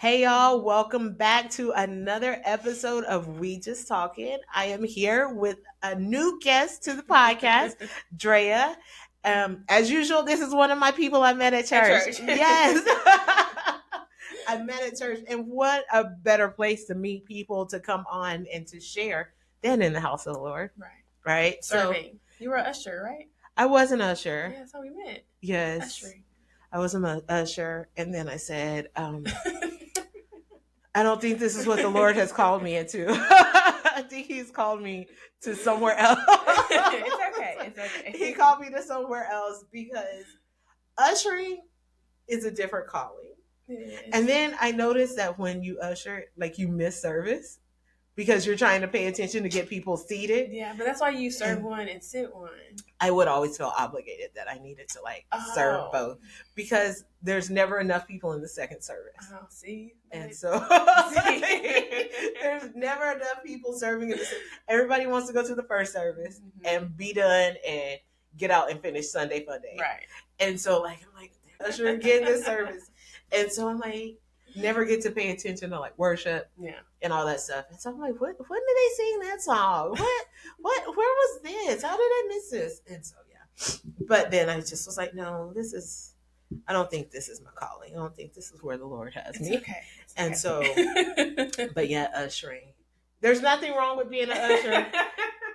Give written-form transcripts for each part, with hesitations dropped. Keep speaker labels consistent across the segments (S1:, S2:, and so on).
S1: Hey y'all, welcome back to another episode of We Just Talking. I am here with a new guest to the podcast, Drea. As usual, this is one of my people I met at church. Yes. I met at church, and what a better place to meet people, to come on and to share than in the house of the Lord.
S2: Right.
S1: Right?
S2: Serving. You were an usher, right?
S1: I was an usher.
S2: Yeah, that's how we met.
S1: Yes.
S2: Ushering.
S1: I was an usher, and then I said, I don't think this is what the Lord has called me into. I think He's called me to somewhere else.
S2: It's okay. It's okay.
S1: He called me to somewhere else because ushering is a different calling. And then I noticed that when you usher, like, you miss service because you're trying to pay attention to get people seated.
S2: Yeah, but that's why you serve one and sit one.
S1: I would always feel obligated that I needed to serve both because there's never enough people in the second service.
S2: Oh, see?
S1: And so there's never enough people serving in the everybody wants to go to the first service and be done and get out and finish Sunday fun day.
S2: Right.
S1: And so I'm like, usher get this service. And so I'm like, never get to pay attention to worship and all that stuff. And so I'm like, when did they sing that song? Where was this? How did I miss this? And so but then I just was like, no, I don't think this is my calling. I don't think this is where the Lord has me.
S2: Okay.
S1: And so, but ushering. There's nothing wrong with being an usher.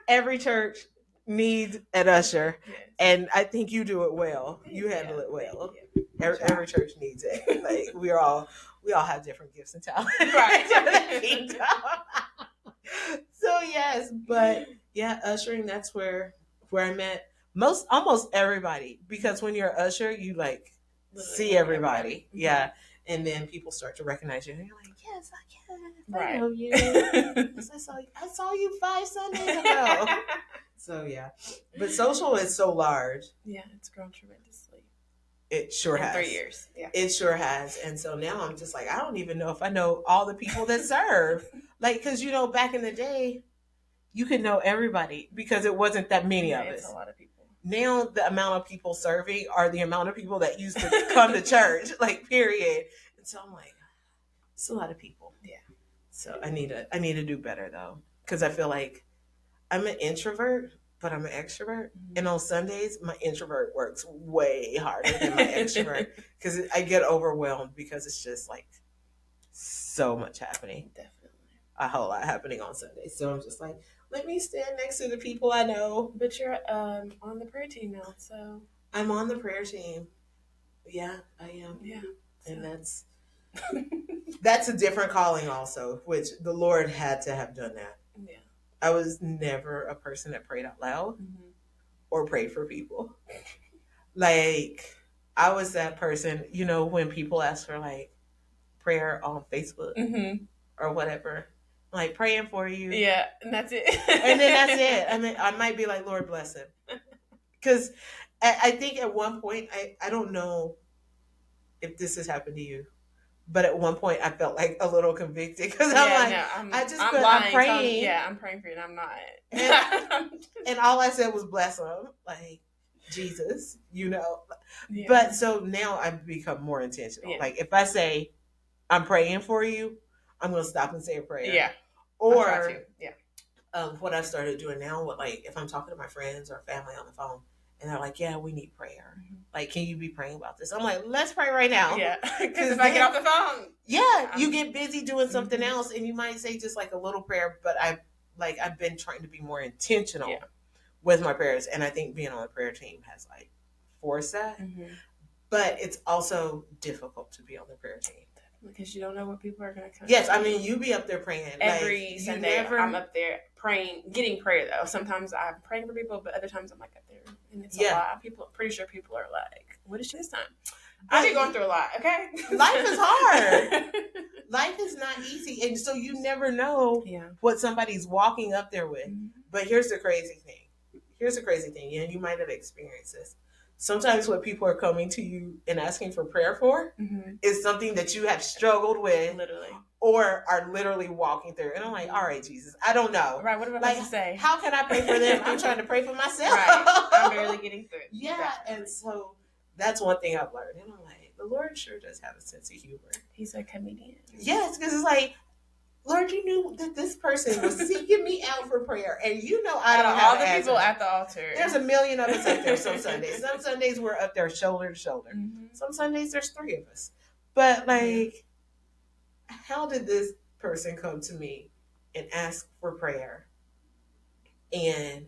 S1: Every church needs an usher. Yes. And I think you do it well. You handle it well. Every church needs it. We all have different gifts and talents. Right. So yes, but ushering, that's where I met almost everybody, because when you're an usher, you see everybody. Yeah. And then people start to recognize you and you're like, yes, I know you. Yes, I saw you 5 Sundays ago. So but social is so large.
S2: Yeah, it's grown tremendously.
S1: It sure has.
S2: 3 years. Yeah.
S1: It sure has. And so now I'm just like, I don't even know if I know all the people that serve. Because, back in the day, you could know everybody because it wasn't that many of us.
S2: It's a lot of people.
S1: Now the amount of people serving are the amount of people that used to come to church, period. And so I'm like, it's a lot of people.
S2: Yeah.
S1: So I need to do better though. Because I feel like I'm an introvert, but I'm an extrovert. Mm-hmm. And on Sundays, my introvert works way harder than my extrovert because I get overwhelmed because it's just so much happening.
S2: Definitely.
S1: A whole lot happening on Sundays. So I'm just like, let me stand next to the people I know.
S2: But you're on the prayer team now, so.
S1: I'm on the prayer team. Yeah, I am.
S2: Yeah.
S1: And that's a different calling also, which the Lord had to have done that.
S2: Yeah.
S1: I was never a person that prayed out loud or prayed for people. I was that person, when people ask for prayer on Facebook or whatever, praying for you.
S2: Yeah, and that's it.
S1: And then that's it. I mean, I might be like, Lord bless him. Because I think at one point, I don't know if this has happened to you, but at one point I felt a little convicted because I'm praying.
S2: I'm praying for you and I'm not.
S1: And all I said was bless him, Jesus,
S2: Yeah.
S1: But so now I've become more intentional.
S2: Yeah.
S1: If I say I'm praying for you, I'm going to stop and say a prayer.
S2: Yeah.
S1: Or what I've started doing now, if I'm talking to my friends or family on the phone and they're like, yeah, we need prayer. Can you be praying about this? I'm like, let's pray right now.
S2: Yeah. Because if I get off the phone.
S1: Yeah. You get busy doing something else and you might say just a little prayer, but I've been trying to be more intentional with my prayers. And I think being on a prayer team has forced that. But it's also difficult to be on the prayer team.
S2: Because you don't know what people are going to come.
S1: Yes, I mean, you be up there praying.
S2: Every Sunday, I'm up there praying, getting prayer, though. Sometimes I'm praying for people, but other times I'm up there. And it's a lot. Pretty sure people are like, what is she this time? I've been going through a lot, okay?
S1: Life is hard. Life is not easy. And so you never know what somebody's walking up there with. But here's the crazy thing. And you might have experienced this. Sometimes what people are coming to you and asking for prayer for is something that you have struggled with.
S2: Literally.
S1: Or are literally walking through. And I'm like, all right, Jesus, I don't know.
S2: Right, what am I supposed to say?
S1: How can I pray for them? I'm trying to pray for myself.
S2: Right. I'm barely getting through it.
S1: Yeah, definitely. And so that's one thing I've learned. And I'm like, the Lord sure does have a sense of humor.
S2: He's a comedian.
S1: Yes, because it's like, Lord, you knew that this person was seeking me out for prayer, and you know I don't have
S2: all the people at the altar.
S1: There's a million of us up there some Sundays. Some Sundays we're up there shoulder to shoulder. Mm-hmm. Some Sundays there's 3 of us. But like, how did this person come to me and ask for prayer? And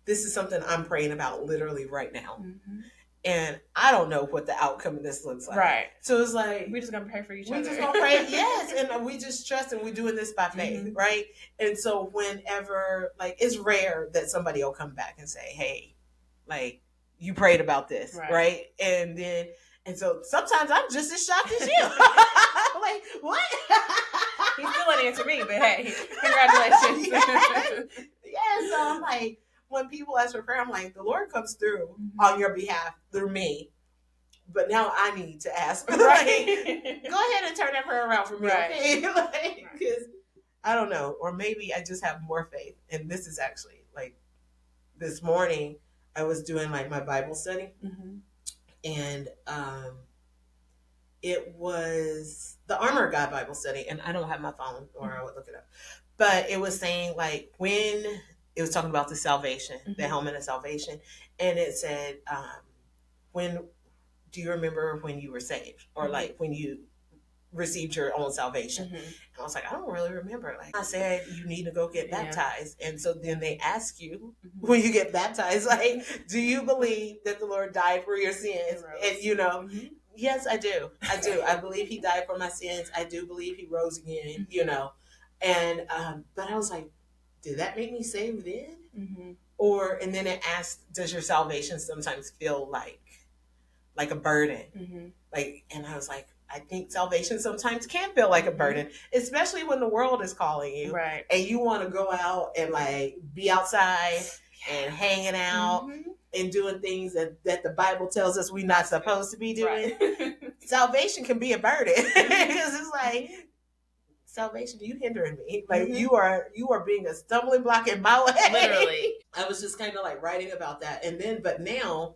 S1: this is something I'm praying about literally right now. Mm-hmm. And I don't know what the outcome of this looks like.
S2: Right.
S1: So it's like,
S2: we're just going to pray for each other.
S1: We're just going to pray. Yes. And we just trust, and we're doing this by faith. Mm-hmm. Right. And so whenever, like, it's rare that somebody will come back and say, hey, like, you prayed about this. Right. And so sometimes I'm just as shocked as you. Like, what?
S2: He still didn't answer me, but hey, congratulations.
S1: Yes. So I'm like, when people ask for prayer, I'm like, the Lord comes through on your behalf through me. But now I need to ask. Right? Go ahead and turn that prayer around for me, okay? Like, because I don't know. Or maybe I just have more faith. And this is actually, like, this morning I was doing, like, my Bible study. Mm-hmm. And it was the Armor of God Bible study. And I don't have my phone, or I would look it up. But it was saying, like, when... It was talking about the salvation, the helmet of salvation. And it said, when do you remember when you were saved? Or like when you received your own salvation? Mm-hmm. And I was like, I don't really remember. Like I said, you need to go get baptized. And so then they ask you when you get baptized, like, do you believe that the Lord died for your sins? And you know, yes, I do. I believe he died for my sins. I do believe he rose again, you know. And, but I was like, did that make me saved then? Mm-hmm. And then it asked, does your salvation sometimes feel like a burden? Mm-hmm. Like, and I was like, I think salvation sometimes can feel like a burden, especially when the world is calling you, right? And you want to go out and like be outside and hanging out and doing things that the Bible tells us we're not supposed to be doing. Right. Salvation can be a burden because it's like, salvation, you hindering me. Like you are being a stumbling block in my way. Literally. I was just kind of like writing about that. And then, but now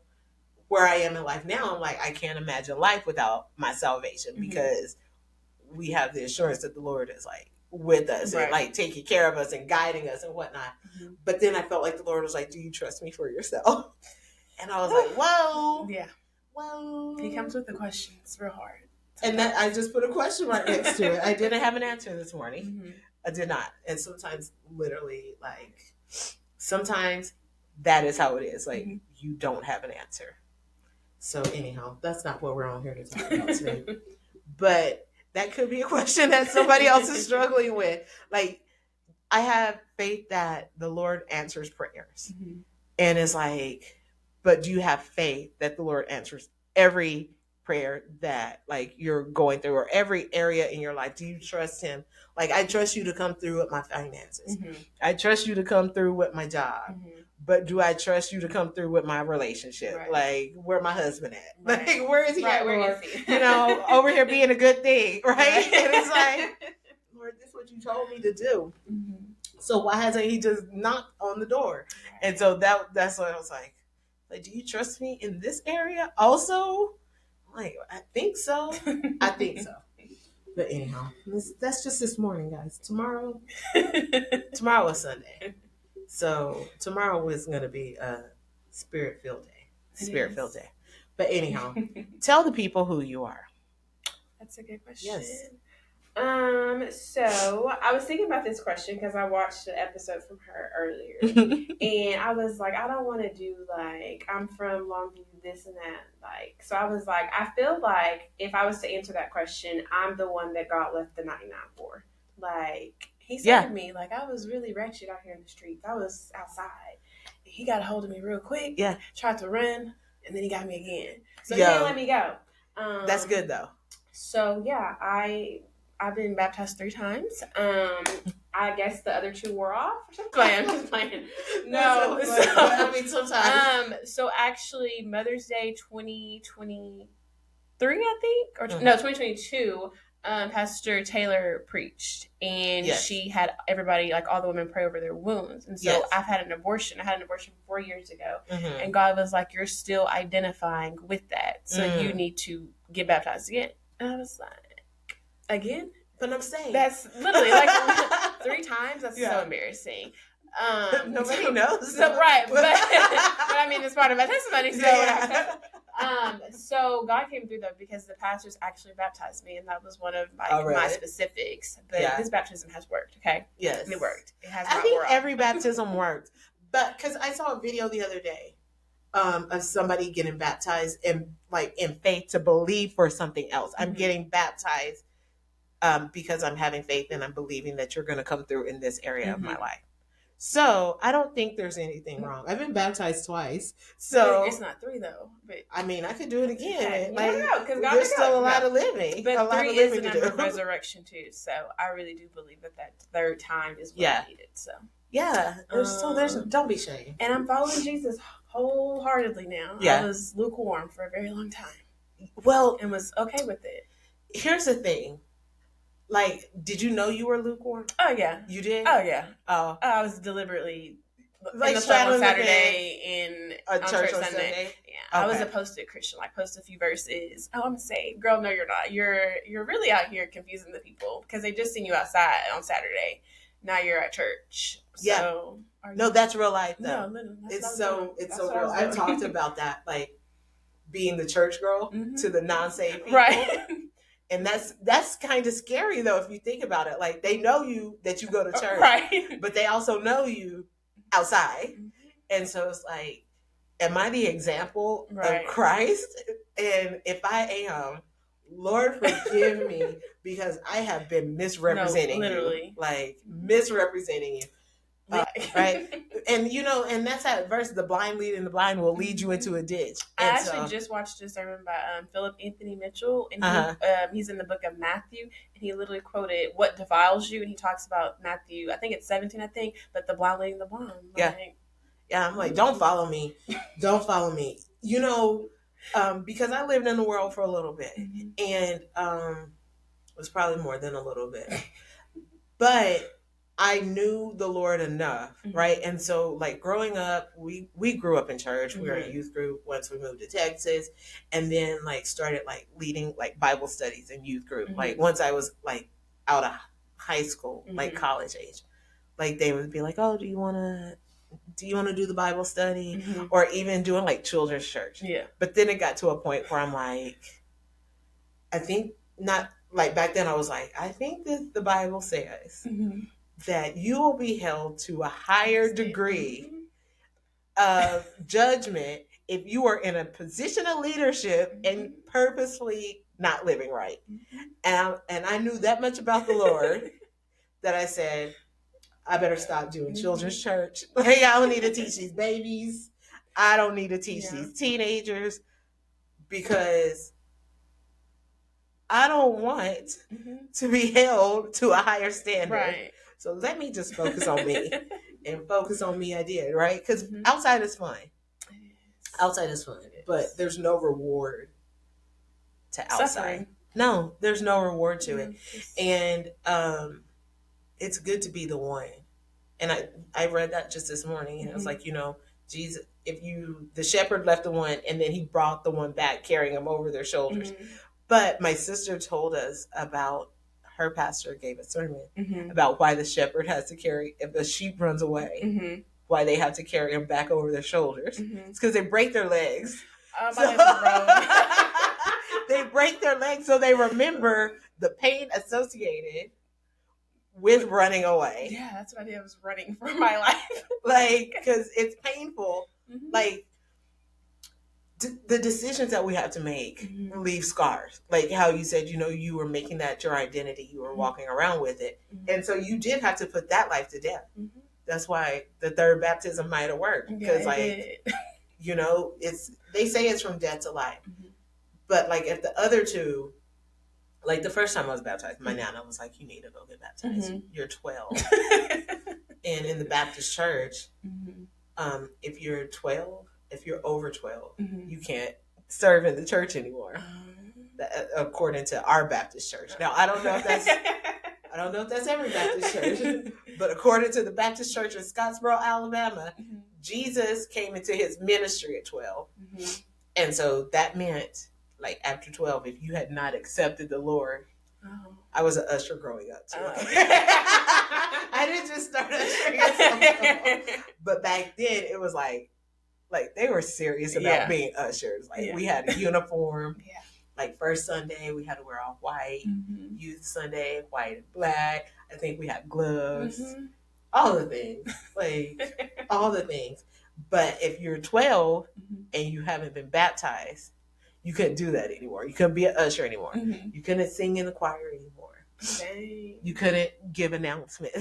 S1: where I am in life now, I'm like, I can't imagine life without my salvation because we have the assurance that the Lord is like with us and like taking care of us and guiding us and whatnot. Mm-hmm. But then I felt like the Lord was like, do you trust me for yourself? And I was like, whoa. Yeah. Whoa.
S2: He comes with the questions real hard.
S1: And that I just put a question mark next to it. I didn't have an answer this morning. Mm-hmm. I did not. And sometimes literally sometimes that is how it is. Like you don't have an answer. So anyhow, that's not what we're on here to talk about today. But that could be a question that somebody else is struggling with. Like I have faith that the Lord answers prayers. Mm-hmm. And it's like, but do you have faith that the Lord answers every prayer that like you're going through or every area in your life? Do you trust him? Like I trust you to come through with my finances. Mm-hmm. I trust you to come through with my job. Mm-hmm. But do I trust you to come through with my relationship? Right. Like where my husband at? Right. Like where is he at? Where is he? You know, over here being a good thing, right? And it's like, Lord, this is what you told me to do. Mm-hmm. So why hasn't he just knocked on the door? Right. And so that's what I was like, do you trust me in this area also? Like, I think so. I think so. But anyhow, that's just this morning, guys. Tomorrow is Sunday. So tomorrow is going to be a spirit-filled day. But anyhow, tell the people who you are.
S2: That's a good question. Yes. So I was thinking about this question because I watched the episode from her earlier, and I was like, I don't want to do like I'm from Longview, this and that. Like, so I was like, I feel like if I was to answer that question, I'm the one that God left the 99 for. Like, he saved me. Like, I was really wretched out here in the streets. I was outside. He got a hold of me real quick. Yeah, tried to run, and then he got me again. So he didn't let me go.
S1: That's good though.
S2: So yeah, I've been baptized 3 times. I guess the other 2 wore off or something. I'm just playing. No. I mean, sometimes. So actually, Mother's Day 2023, I think, or no, 2022. Pastor Taylor preached, and she had everybody, like all the women, pray over their wounds. And so I've had an abortion. I had an abortion 4 years ago, and God was like, "You're still identifying with that, so you need to get baptized again. And I was like, again?
S1: But I'm saying
S2: that's literally like 3 times. That's so embarrassing.
S1: Nobody knows.
S2: So right, but I mean, it's part of my testimony. So so God came through though, because the pastors actually baptized me, and that was one of my specifics. But this baptism has worked. Okay,
S1: yes,
S2: it worked. It has.
S1: I think every baptism worked, but because I saw a video the other day of somebody getting baptized in faith to believe for something else. I'm getting baptized because I'm having faith and I'm believing that you're going to come through in this area of my life. So I don't think there's anything wrong. I've been baptized twice, so
S2: it's not 3 though. But
S1: I mean, I could do it again.
S2: Because
S1: there's still a lot of living.
S2: But 3 is the number of resurrection too. So I really do believe that third time is what needed. So
S1: there's don't be ashamed.
S2: And I'm following Jesus wholeheartedly now. I was lukewarm for a very long time.
S1: Well,
S2: and was okay with it.
S1: Here's the thing. Like, did you know you were lukewarm?
S2: Oh, yeah.
S1: You did?
S2: Oh, yeah.
S1: Oh.
S2: I was deliberately in the club on Saturday and on church Sunday. Yeah. Okay. I was a posted Christian, post a few verses. Oh, I'm saved. Girl, no, you're not. You're really out here confusing the people because they just seen you outside on Saturday. Now you're at church. So,
S1: no, that's real life, though.
S2: No,
S1: it's so real. I've talked about that, being the church girl to the non-saved people.
S2: Right.
S1: And that's kind of scary, though, if you think about it. Like, they know you that you go to church,
S2: right?
S1: But they also know you outside. And so it's like, am I the example of Christ? And if I am, Lord, forgive me, because I have been misrepresenting you. Misrepresenting you. Right. And and that's that verse, the blind leading the blind will lead you into a ditch.
S2: I actually just watched a sermon by Philip Anthony Mitchell, and he's in the book of Matthew, and he literally quoted what defiles you, and he talks about Matthew, I think it's 17, but the blind leading the blind.
S1: I'm like, don't follow me. Don't follow me. Because I lived in the world for a little bit, and it was probably more than a little bit, but I knew the Lord enough, right? And so, growing up, we grew up in church. We were in a youth group once we moved to Texas, and then started leading Bible studies in youth group. Once I was out of high school, college age, they would be like, "Oh, do you want to do the Bible study?" Or even doing children's church. Yeah. But then it got to a point where I'm like, I think not back then. I was like, I think that the Bible says. That you will be held to a higher degree of judgment if you are in a position of leadership and purposefully not living right. And I knew that much about the Lord that I said, I better stop doing children's church. I don't need to teach these babies. I don't need to teach these teenagers, because I don't want to be held to a higher standard. Right. So let me just focus on me, and focus on me. I did, right? Because outside is fun. Outside is fun, but there's no reward to outside. Suffering. No, there's no reward to it, and it's good to be the one. And I read that just this morning, and it was like, Jesus, the shepherd left the one, and then he brought the one back, carrying him over their shoulders. But my sister told us about. Her pastor gave a sermon about why the shepherd has to carry, if a sheep runs away, why they have to carry him back over their shoulders. It's because they break their legs. They break their legs, so they remember the pain associated with running away.
S2: Yeah, that's what I did. I was running for my life.
S1: Because it's painful. The decisions that we have to make leave scars. How you said, you were making that your identity. You were walking around with it. And so you did have to put that life to death. That's why the third baptism might have worked. Because, they say it's from death to life. But, if the other two, the first time I was baptized, my nana was like, you need to go get baptized. You're 12. And in the Baptist church, if you're 12, if you're over 12, you can't serve in the church anymore, according to our Baptist church. Now, I don't know if that's every Baptist church, but according to the Baptist church in Scottsboro, Alabama, Jesus came into his ministry at 12. And so that meant like after 12, if you had not accepted the Lord.
S2: Oh.
S1: I was an usher growing up too.
S2: Oh.
S1: I didn't just start ushering at some, but back then it was like they were serious about being ushers. Like we had a uniform.
S2: Yeah.
S1: Like first Sunday we had to wear all white. Mm-hmm. Youth Sunday, white and black. I think we had gloves. Mm-hmm. All the things. Like all the things. But if you're 12 and you haven't been baptized, you couldn't do that anymore. You couldn't be an usher anymore. Mm-hmm. You couldn't sing in the choir anymore. Dang. You couldn't give announcements.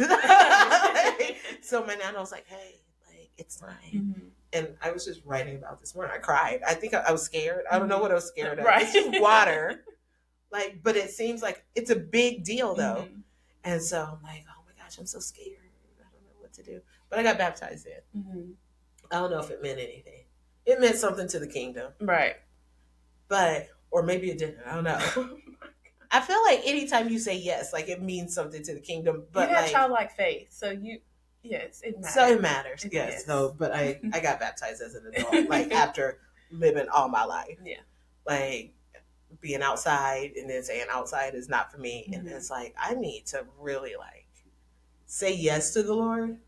S1: So my nana was like, hey, like it's time. Mm-hmm. And I was just writing about this morning. I cried. I think I was scared. I don't know what I was scared of. Right. It's just water. Like, but it seems like it's a big deal though. Mm-hmm. And so I'm like, oh my gosh, I'm so scared. I don't know what to do. But I got baptized in. Mm-hmm. I don't know if it meant anything. It meant something to the kingdom. Right. But, or maybe it didn't. I don't know. I feel like anytime you say yes, like it means something to the kingdom. But
S2: you have childlike faith. So yes, it matters.
S1: So it matters. Yes. So, but I got baptized as an adult, like after living all my life. Yeah. Like being outside and then saying outside is not for me. Mm-hmm. And it's like, I need to really like say yes to the Lord.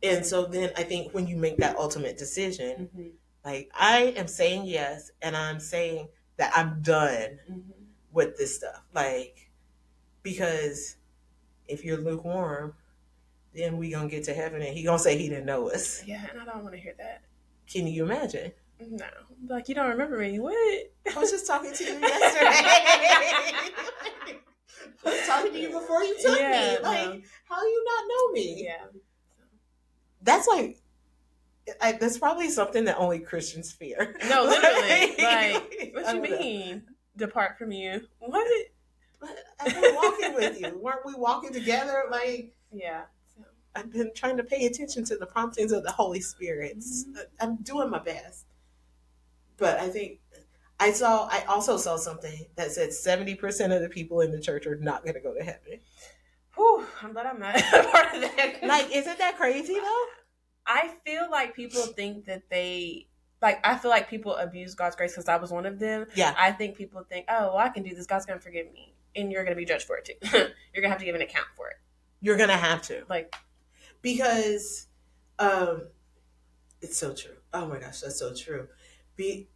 S1: And so then I think when you make that ultimate decision, mm-hmm. like I am saying yes, and I'm saying that I'm done mm-hmm. with this stuff. Like, because if you're lukewarm, then we gonna get to heaven and he gonna say he didn't know us.
S2: Yeah, and I don't want to hear that.
S1: Can you imagine?
S2: No. Like, you don't remember me. What?
S1: I was just talking to you yesterday. I was talking to you before you took me. Like, how you not know me? Yeah. That's like, that's probably something that only Christians fear.
S2: No, literally. Like what you mean? Depart from you. What?
S1: But I've been walking with you. Weren't we walking together? Like,
S2: yeah.
S1: I've been trying to pay attention to the promptings of the Holy Spirit. Mm-hmm. I'm doing my best. But I think I also saw something that said 70% of the people in the church are not going to go to heaven.
S2: Whew, I'm glad I'm not part of that.
S1: Like, isn't that crazy though?
S2: I feel like people think that I feel like people abuse God's grace because I was one of them. Yeah. I think people think, oh, well, I can do this. God's going to forgive me. And you're going to be judged for it too. You're going to have to give an account for it.
S1: You're going to have to.
S2: Like,
S1: because it's so true. Oh my gosh, that's so true. We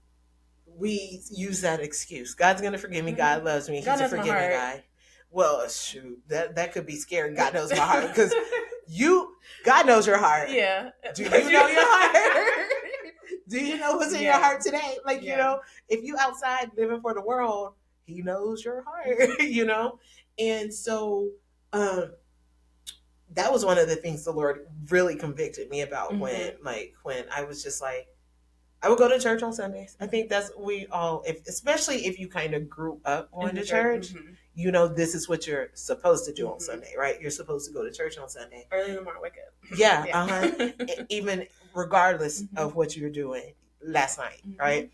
S1: use that excuse. God's going to forgive me. Mm-hmm. God loves me. He's a forgiving guy. Well, shoot, that could be scary. God knows my heart because God knows your heart.
S2: Yeah.
S1: Do you know your heart? Do you know what's in your heart today? Like, you know, if you outside living for the world, he knows your heart, you know? And so, that was one of the things the Lord really convicted me about mm-hmm. when I was just like, I would go to church on Sundays. I think that's especially if you kind of grew up going to church, mm-hmm. you know, this is what you're supposed to do mm-hmm. on Sunday, right? You're supposed to go to church on Sunday.
S2: Early in the morning, wake up.
S1: Yeah. Uh-huh. Even regardless mm-hmm. of what you're doing last night, mm-hmm. right?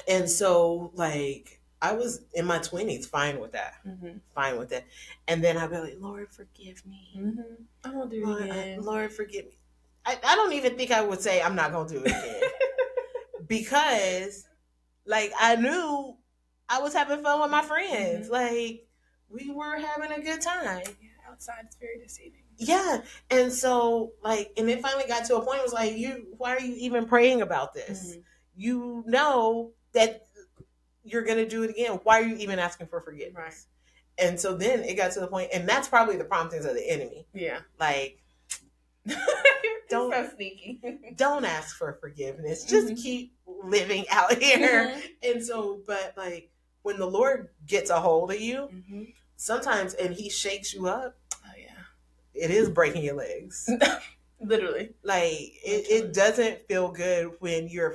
S1: And so, like, I was in my 20s fine with that. Mm-hmm. Fine with that. And then I'd be like, Lord, forgive me.
S2: Mm-hmm. I won't do it again.
S1: Lord, forgive me. I don't even think I would say I'm not going to do it again. Because, like, I knew I was having fun with my friends. Mm-hmm. Like, we were having a good time.
S2: Yeah, outside it's very deceiving.
S1: Yeah. And so, like, and it finally got to a point, it was like, why are you even praying about this? Mm-hmm. You know that you're going to do it again. Why are you even asking for forgiveness? Right. And so then it got to the point, and that's probably the promptings of the enemy.
S2: Yeah.
S1: Like,
S2: don't so sneaky.
S1: Don't ask for forgiveness. Just mm-hmm. keep living out here. Mm-hmm. And so, but like when the Lord gets a hold of you, mm-hmm. sometimes, and he shakes you up.
S2: Oh yeah.
S1: It is breaking your legs.
S2: Literally.
S1: Like it doesn't feel good when you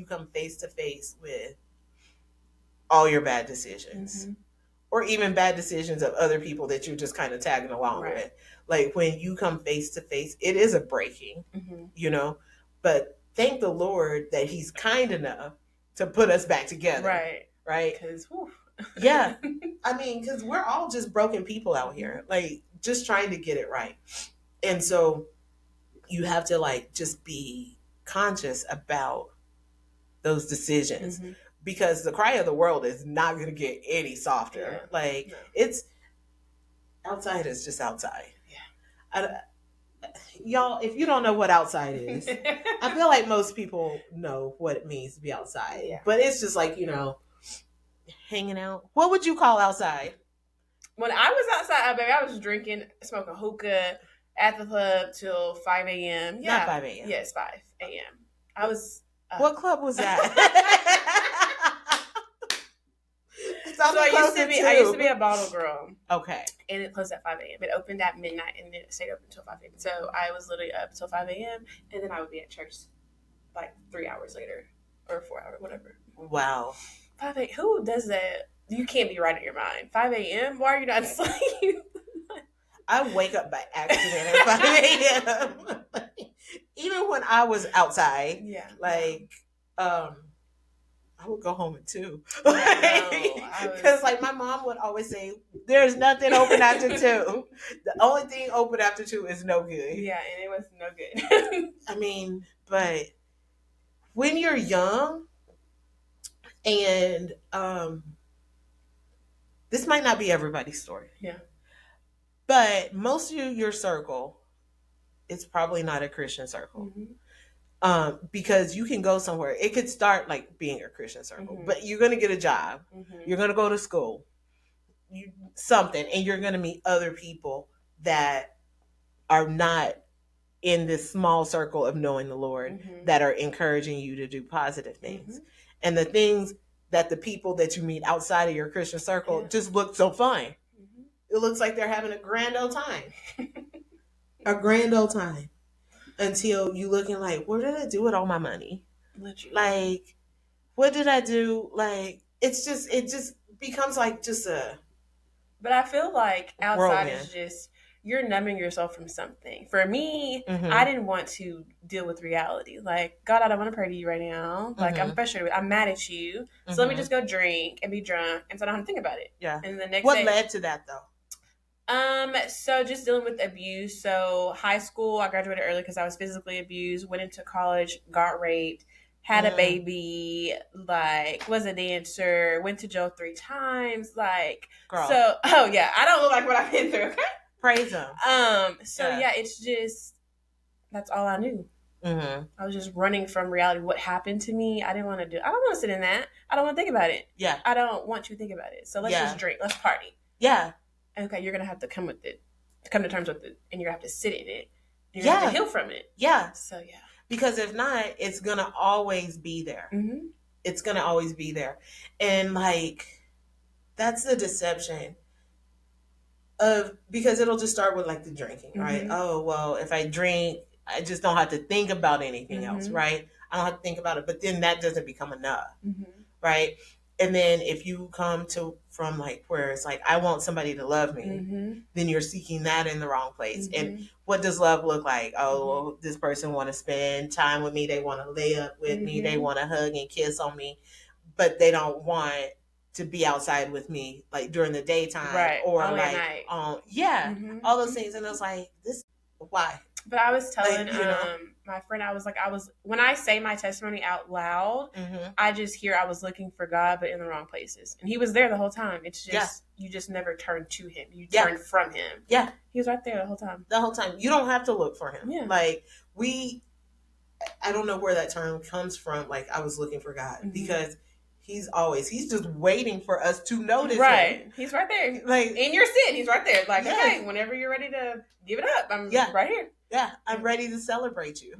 S1: come face to face with all your bad decisions. Mm-hmm. Or even bad decisions of other people that you're just kind of tagging along right. with. Like when you come face to face, it is a breaking, mm-hmm. you know. But thank the Lord that he's kind enough to put us back together. Right. Right.
S2: Because,
S1: yeah. I mean, because we're all just broken people out here. Like, just trying to get it right. And so you have to, like, just be conscious about those decisions. Mm-hmm. because the cry of the world is not going to get any softer. Like, it's outside is just outside. Y'all, if you don't know what outside is, I feel like most people know what it means to be outside.
S2: Yeah.
S1: But it's just like, hanging out. What would you call outside?
S2: When I was outside, baby, I was drinking, smoking hookah at the club till 5 a.m. Yeah.
S1: Not 5 a.m.
S2: Yes, 5 a.m. I was.
S1: What club was that?
S2: So I used to be a bottle girl.
S1: Okay.
S2: And it closed at 5 a.m. It opened at midnight and then it stayed open until 5 a.m. So I was literally up until 5 a.m. and then I would be at church like 3 hours later or 4 hours, whatever.
S1: Wow.
S2: 5 a.m. Who does that? You can't be right in your mind. 5 a.m. Why are you not asleep?
S1: I wake up by accident at 5 a.m. Even when I was outside, I would go home at 2. Because like my mom would always say, there's nothing open after 2. The only thing open after 2 is no good.
S2: Yeah, and it was no good.
S1: I mean, but when you're young and this might not be everybody's story.
S2: Yeah.
S1: But most of your circle, it's probably not a Christian circle.
S2: Mm-hmm.
S1: Because you can go somewhere. It could start like being a Christian circle, but you're going to get a job. You're going to go to school, something, and you're going to meet other people that are not in this small circle of knowing the Lord that are encouraging you to do positive things. And the things that the people that you meet outside of your Christian circle just look so fun. It looks like they're having a grand old time. A grand old time. Until you looking like, what did I do with all my money?
S2: Literally.
S1: Like, what did I do? Like, it just becomes like just a.
S2: But I feel like outside is just, you're numbing yourself from something. For me, I didn't want to deal with reality. Like, God, I don't want to pray to you right now. Like, I'm frustrated. I'm mad at you. So let me just go drink and be drunk. And so I don't have to think about it.
S1: Yeah.
S2: And the next
S1: What
S2: day,
S1: led to that though?
S2: So just dealing with abuse. So high school, I graduated early because I was physically abused, went into college, got raped, had a baby, like was a dancer, went to jail 3 times, like.
S1: Girl.
S2: So, oh yeah, I don't look like what I've been through, okay?
S1: Praise him.
S2: So yeah, it's just, that's all I knew. I was just running from reality. What happened to me, I didn't want to do. I don't want to sit in that. I don't want to think about it.
S1: Yeah.
S2: I don't want to think about it. So let's just drink. Let's party.
S1: Yeah.
S2: Okay, you're going to have to come to terms with it, and you're going to have to sit in it. You're going to have to heal from it.
S1: Yeah.
S2: So, yeah.
S1: Because if not, it's going to always be there. It's going to always be there. And, like, that's the deception because it'll just start with, like, the drinking, right? Oh, well, if I drink, I just don't have to think about anything else, right? I don't have to think about it. But then that doesn't become enough, right? And then if you come from like where it's like, I want somebody to love me, then you're seeking that in the wrong place. And what does love look like? Oh, well, this person want to spend time with me. They want to lay up with me. They want to hug and kiss on me, but they don't want to be outside with me like during the daytime or
S2: only
S1: like,
S2: at night.
S1: All those things. And I was like, why?
S2: But I was telling my friend, when I say my testimony out loud, I just hear I was looking for God, but in the wrong places. And he was there the whole time. It's just, you just never turned to him. You turned from him. Yeah. He was right there the whole time.
S1: The whole time. You don't have to look for him. Yeah. Like, I don't know where that term comes from. Like, I was looking for God because he's just waiting for us to notice him.
S2: He's right there. Like, in your sin, he's right there. Like, okay, whenever you're ready to give it up, I'm right here.
S1: Yeah, I'm ready to celebrate you.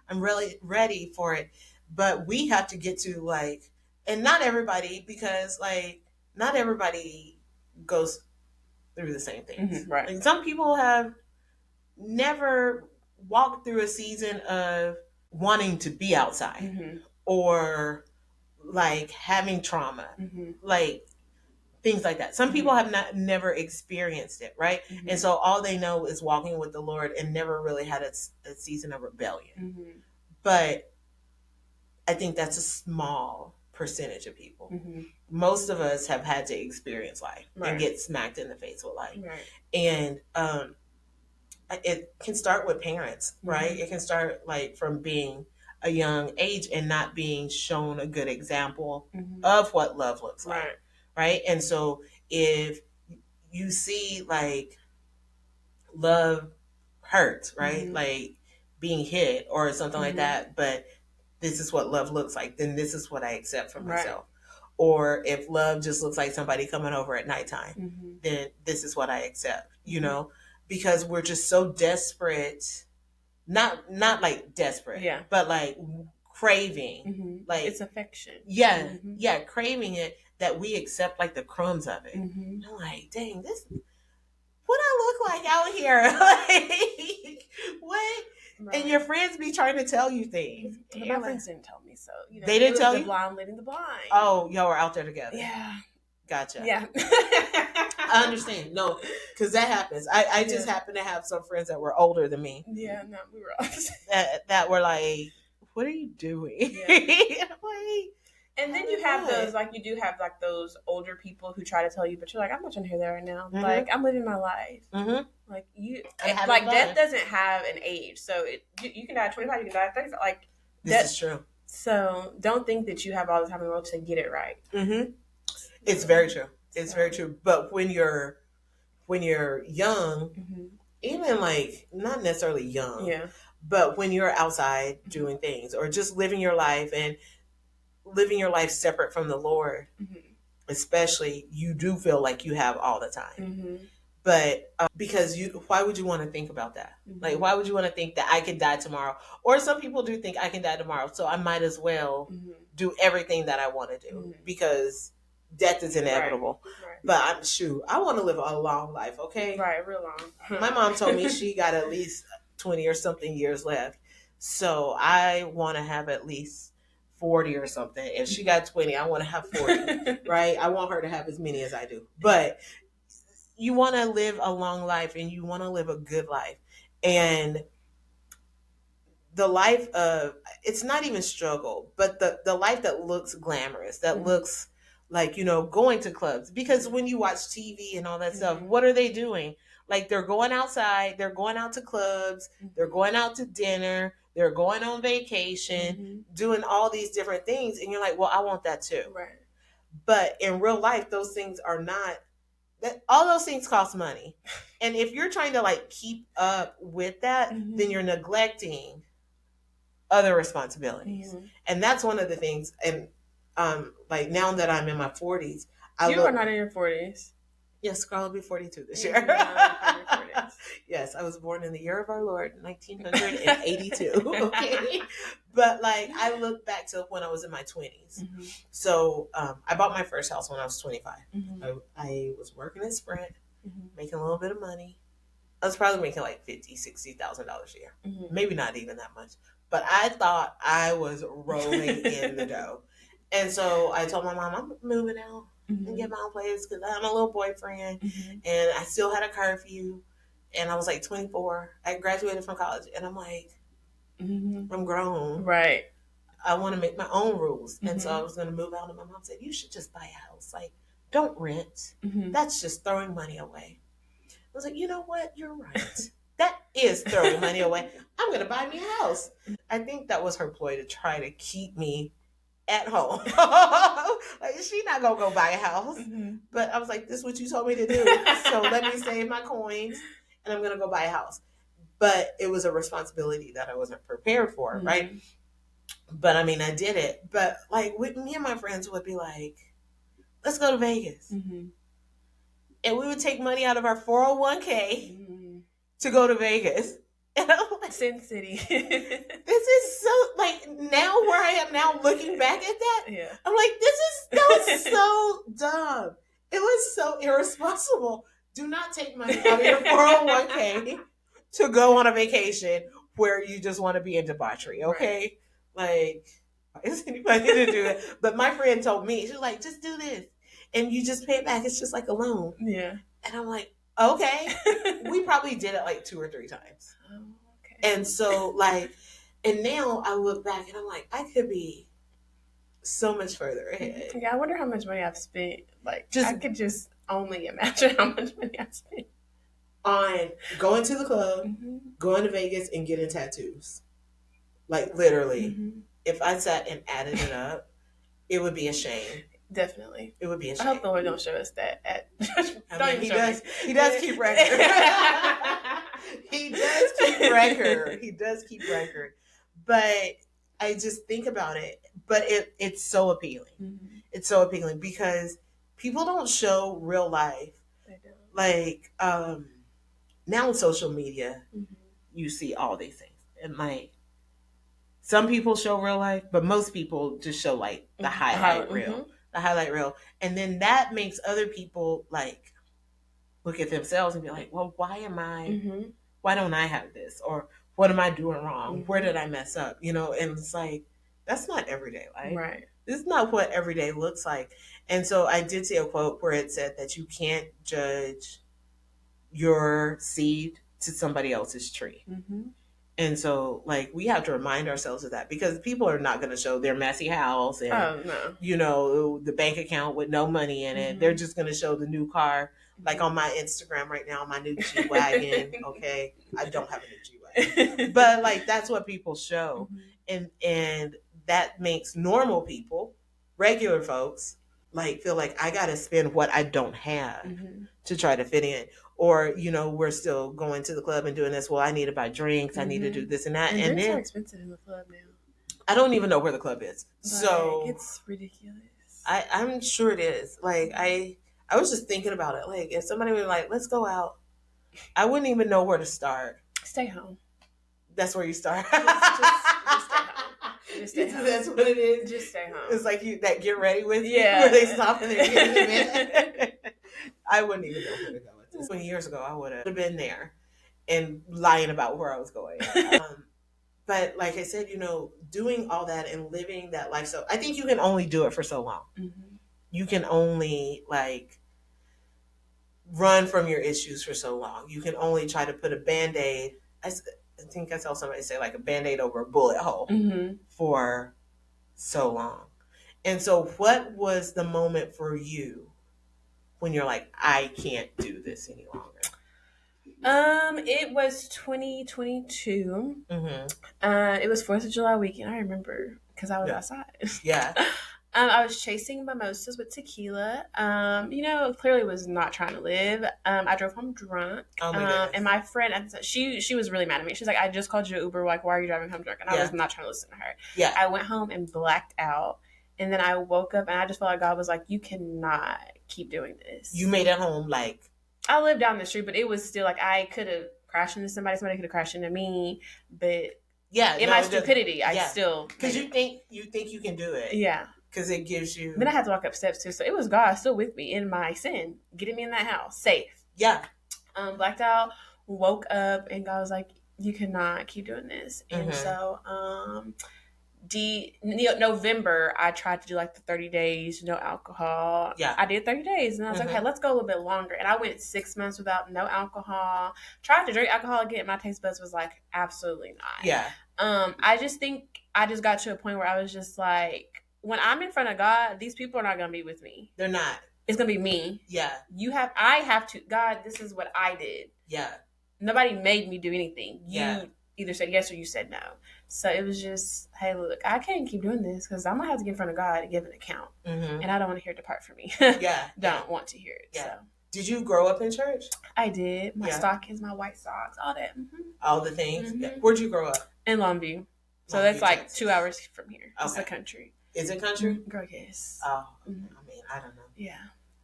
S1: I'm really ready for it. But we have to get to like, and not everybody, because like, not everybody goes through the same things. Right. Like, some people have never walked through a season of wanting to be outside or like having trauma, like things like that. Some people have never experienced it, right? And so all they know is walking with the Lord and never really had a season of rebellion. But I think that's a small percentage of people. Most of us have had to experience life and get smacked in the face with life. And it can start with parents, right? It can start like from being a young age and not being shown a good example of what love looks like. Right. And so if you see like love hurts, right? Like being hit or something like that, but this is what love looks like, then this is what I accept for myself. Or if love just looks like somebody coming over at nighttime, then this is what I accept, you know, because we're just so desperate, not like desperate, but like craving, like
S2: it's affection.
S1: Yeah, craving it, that we accept like the crumbs of it. I'm like, dang, this what I look like out here. Like, what? Right. And your friends be trying to tell you things.
S2: My friends didn't tell me so. You know,
S1: they didn't tell you?
S2: The blind leading the blind.
S1: Oh, y'all were out there together.
S2: Yeah.
S1: Gotcha.
S2: Yeah.
S1: I understand. No, because that happens. I just happen to have some friends that were older than me.
S2: Yeah, no, we were opposite.
S1: That were like, what are you doing?
S2: Yeah. And then you have those, like, you do have, like, those older people who try to tell you, but you're like, I'm not trying to hear that right now. Like, I'm living my life. Like, like, death doesn't have an age. So, you can die at 25, you can die at 35. Like,
S1: this is true.
S2: So, don't think that you have all the time in the world to get it right.
S1: It's very true. It's very true. But when you're young, even, like, not necessarily young, but when you're outside doing things or just living your life and living your life separate from the Lord, especially, you do feel like you have all the time. But because why would you want to think about that? Like, why would you want to think that I could die tomorrow? Or some people do think I can die tomorrow, so I might as well do everything that I want to do because death is inevitable. Right. But I want to live a long life, okay?
S2: Right, real long.
S1: My mom told me she got at least 20 or something years left. So I want to have at least 40 or something. If she got 20, I want to have 40, right? I want her to have as many as I do. But you want to live a long life and you want to live a good life. And the life of, it's not even struggle, but the life that looks glamorous, that looks like, you know, going to clubs. Because when you watch TV and all that stuff, what are they doing? Like, they're going outside, they're going out to clubs, they're going out to dinner, they're going on vacation, doing all these different things. And you're like, well, I want that too.
S2: Right.
S1: But in real life, those things are not, that all those things cost money. And if you're trying to like keep up with that, then you're neglecting other responsibilities. And that's one of the things. And like now that I'm in my 40s,
S2: you are not in your 40s.
S1: Yes, girl, I'll be 42 this year. Yes, I was born in the year of our Lord, 1982. Okay. But like, I look back to when I was in my 20s. So I bought my first house when I was 25. I was working at Sprint, making a little bit of money. I was probably making like $50,000, $60,000 a year. Maybe not even that much. But I thought I was rolling in the dough. And so I told my mom, I'm moving out and get my own place because I have a little boyfriend. And I still had a curfew. And I was like 24. I graduated from college. And I'm like, I'm grown.
S2: Right.
S1: I want to make my own rules. And so I was going to move out. And my mom said, you should just buy a house. Like, don't rent. That's just throwing money away. I was like, you know what? You're right. That is throwing money away. I'm going to buy me a house. I think that was her ploy to try to keep me at home. Like, she's not going to go buy a house. But I was like, this is what you told me to do. So let me save my coins and I'm going to go buy a house. But it was a responsibility that I wasn't prepared for, right? But I mean, I did it. But like, me and my friends would be like, let's go to Vegas. And we would take money out of our 401k to go to Vegas. And I'm like,
S2: Sin City.
S1: This is so, like, now where I am now looking back at that, I'm like, that was so dumb. It was so irresponsible. Do not take money out of your 401k to go on a vacation where you just want to be in debauchery, okay? Like, is anybody to do it? But my friend told me, she's like, just do this. And you just pay it back. It's just like a loan.
S2: Yeah.
S1: And I'm like, okay. We probably did it like 2 or 3 times.
S2: Oh, okay.
S1: And so, like, and now I look back and I'm like, I could be so much further ahead.
S2: Yeah, I wonder how much money I've spent. Like, I could just only imagine how much money I've spent
S1: on going to the club, going to Vegas, and getting tattoos. Like literally, if I sat and added it up, it would be a shame.
S2: Definitely.
S1: It would be a shame.
S2: I hope the Lord don't show us that.
S1: He does keep record. He does keep record. He does keep record. But I just think about it. But it's so appealing. Mm-hmm. It's so appealing because people don't show real life. They don't. Like now on social media, you see all these things. And like some people show real life, but most people just show like the highlight reel. The highlight reel. And then that makes other people like look at themselves and be like, well, why don't I have this? Or what am I doing wrong? Where did I mess up? You know, and it's like, that's not everyday life. Right. This is not what everyday looks like. And so I did see a quote where it said that you can't judge your seed to somebody else's tree. And so, like, we have to remind ourselves of that because people are not going to show their messy house and, you know, the bank account with no money in it. They're just going to show the new car. Like on my Instagram right now, my new G-Wagon. Okay. I don't have a new G-Wagon. But, like, that's what people show. And that makes normal people, regular folks, like, feel like I got to spend what I don't have to try to fit in. Or, you know, we're still going to the club and doing this. Well, I need to buy drinks. I need to do this and that.
S2: And drinks are expensive in the club now.
S1: I don't even know where the club is. So
S2: it's ridiculous.
S1: I'm sure it is. Like, I was just thinking about it. Like, if somebody were like, let's go out, I wouldn't even know where to start.
S2: Stay home.
S1: That's where you start.
S2: Just stay home. Just stay home.
S1: That's what it is.
S2: Just stay home.
S1: It's like that get ready with you where they stop and they get in. I wouldn't even know where to go. 20 years ago, I would have been there and lying about where I was going. But like I said, you know, doing all that and living that life. So I think you can only do it for so long. You can only like run from your issues for so long. You can only try to put a Band-Aid. I think I saw somebody say like a Band-Aid over a bullet hole for so long. And so what was the moment for you when you're like, I can't do this any longer?
S2: It was 2022. It was 4th of July weekend. I remember because I was outside.
S1: Yeah.
S2: I was chasing mimosas with tequila. You know, clearly was not trying to live. I drove home drunk.
S1: Oh my goodness.
S2: And my friend, she was really mad at me. She's like, I just called you an Uber. Like, why are you driving home drunk? And I was not trying to listen to her.
S1: Yeah.
S2: I went home and blacked out. And then I woke up and I just felt like God was like, you cannot keep doing this.
S1: You made it home like...
S2: I lived down the street, but it was still like I could have crashed into somebody could have crashed into me. But my stupidity, I still...
S1: Because you think you can do it.
S2: Yeah.
S1: Because it gives you...
S2: Then I had to walk up steps too. So it was God still with me in my sin, getting me in that house, safe.
S1: Yeah.
S2: Blacked out, woke up, and God was like, you cannot keep doing this. And so... November, I tried to do like the 30 days, no alcohol.
S1: Yeah.
S2: I did 30 days and I was like, hey, let's go a little bit longer. And I went 6 months without no alcohol. Tried to drink alcohol again. My taste buds was like, absolutely not.
S1: Yeah.
S2: I just think I just got to a point where I was just like, when I'm in front of God, these people are not going to be with me.
S1: They're not.
S2: It's going to be me.
S1: Yeah.
S2: I have to, God, this is what I did.
S1: Yeah.
S2: Nobody made me do anything. You either said yes or you said no. So it was just, hey, look, I can't keep doing this because I'm going to have to get in front of God and give an account. And I don't want to hear it depart from me. Don't want to hear it. Yeah. So.
S1: Did you grow up in church?
S2: I did. My stockings, my white socks, all that.
S1: All the things? Where'd you grow up?
S2: In Longview. So that's like Texas. 2 hours from here. Okay. It's the country.
S1: Is it country?
S2: Girl, yes.
S1: Oh, I mean, I don't know.
S2: Yeah.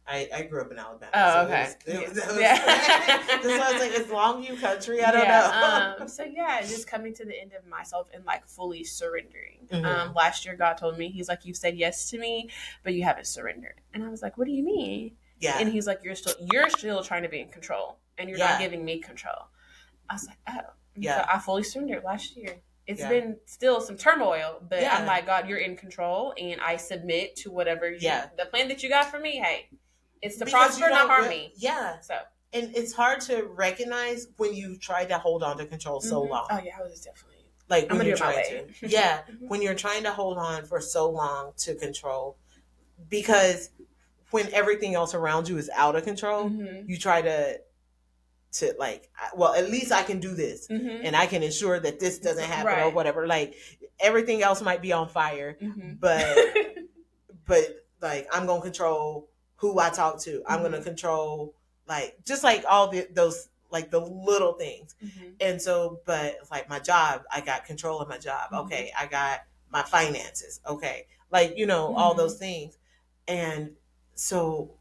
S1: I grew up in Alabama.
S2: Oh, okay.
S1: That's why I was like, it's Longview country. I don't know.
S2: So just coming to the end of myself and like fully surrendering. Last year, God told me, He's like, you said yes to me, but you haven't surrendered. And I was like, what do you mean?
S1: Yeah.
S2: And He's like, you're still trying to be in control, and you're not giving me control. I was like, oh. Yeah. So I fully surrendered last year. It's been still some turmoil, but I'm like, God, you're in control, and I submit to whatever the plan that you got for me. Hey. It's to prosper, not harm me.
S1: Yeah.
S2: So,
S1: and it's hard to recognize when you try to hold on to control so long.
S2: Oh yeah, I was definitely
S1: like when you're trying to. Yeah, when you're trying to hold on for so long to control, because when everything else around you is out of control, you try to to like, well, at least I can do this, and I can ensure that this doesn't happen or whatever. Like everything else might be on fire, but like I'm gonna control who I talk to. I'm gonna control like just like all those like the little things. And so, but like my job, I got control of my job. Okay, I got my finances. Okay, like all those things. And so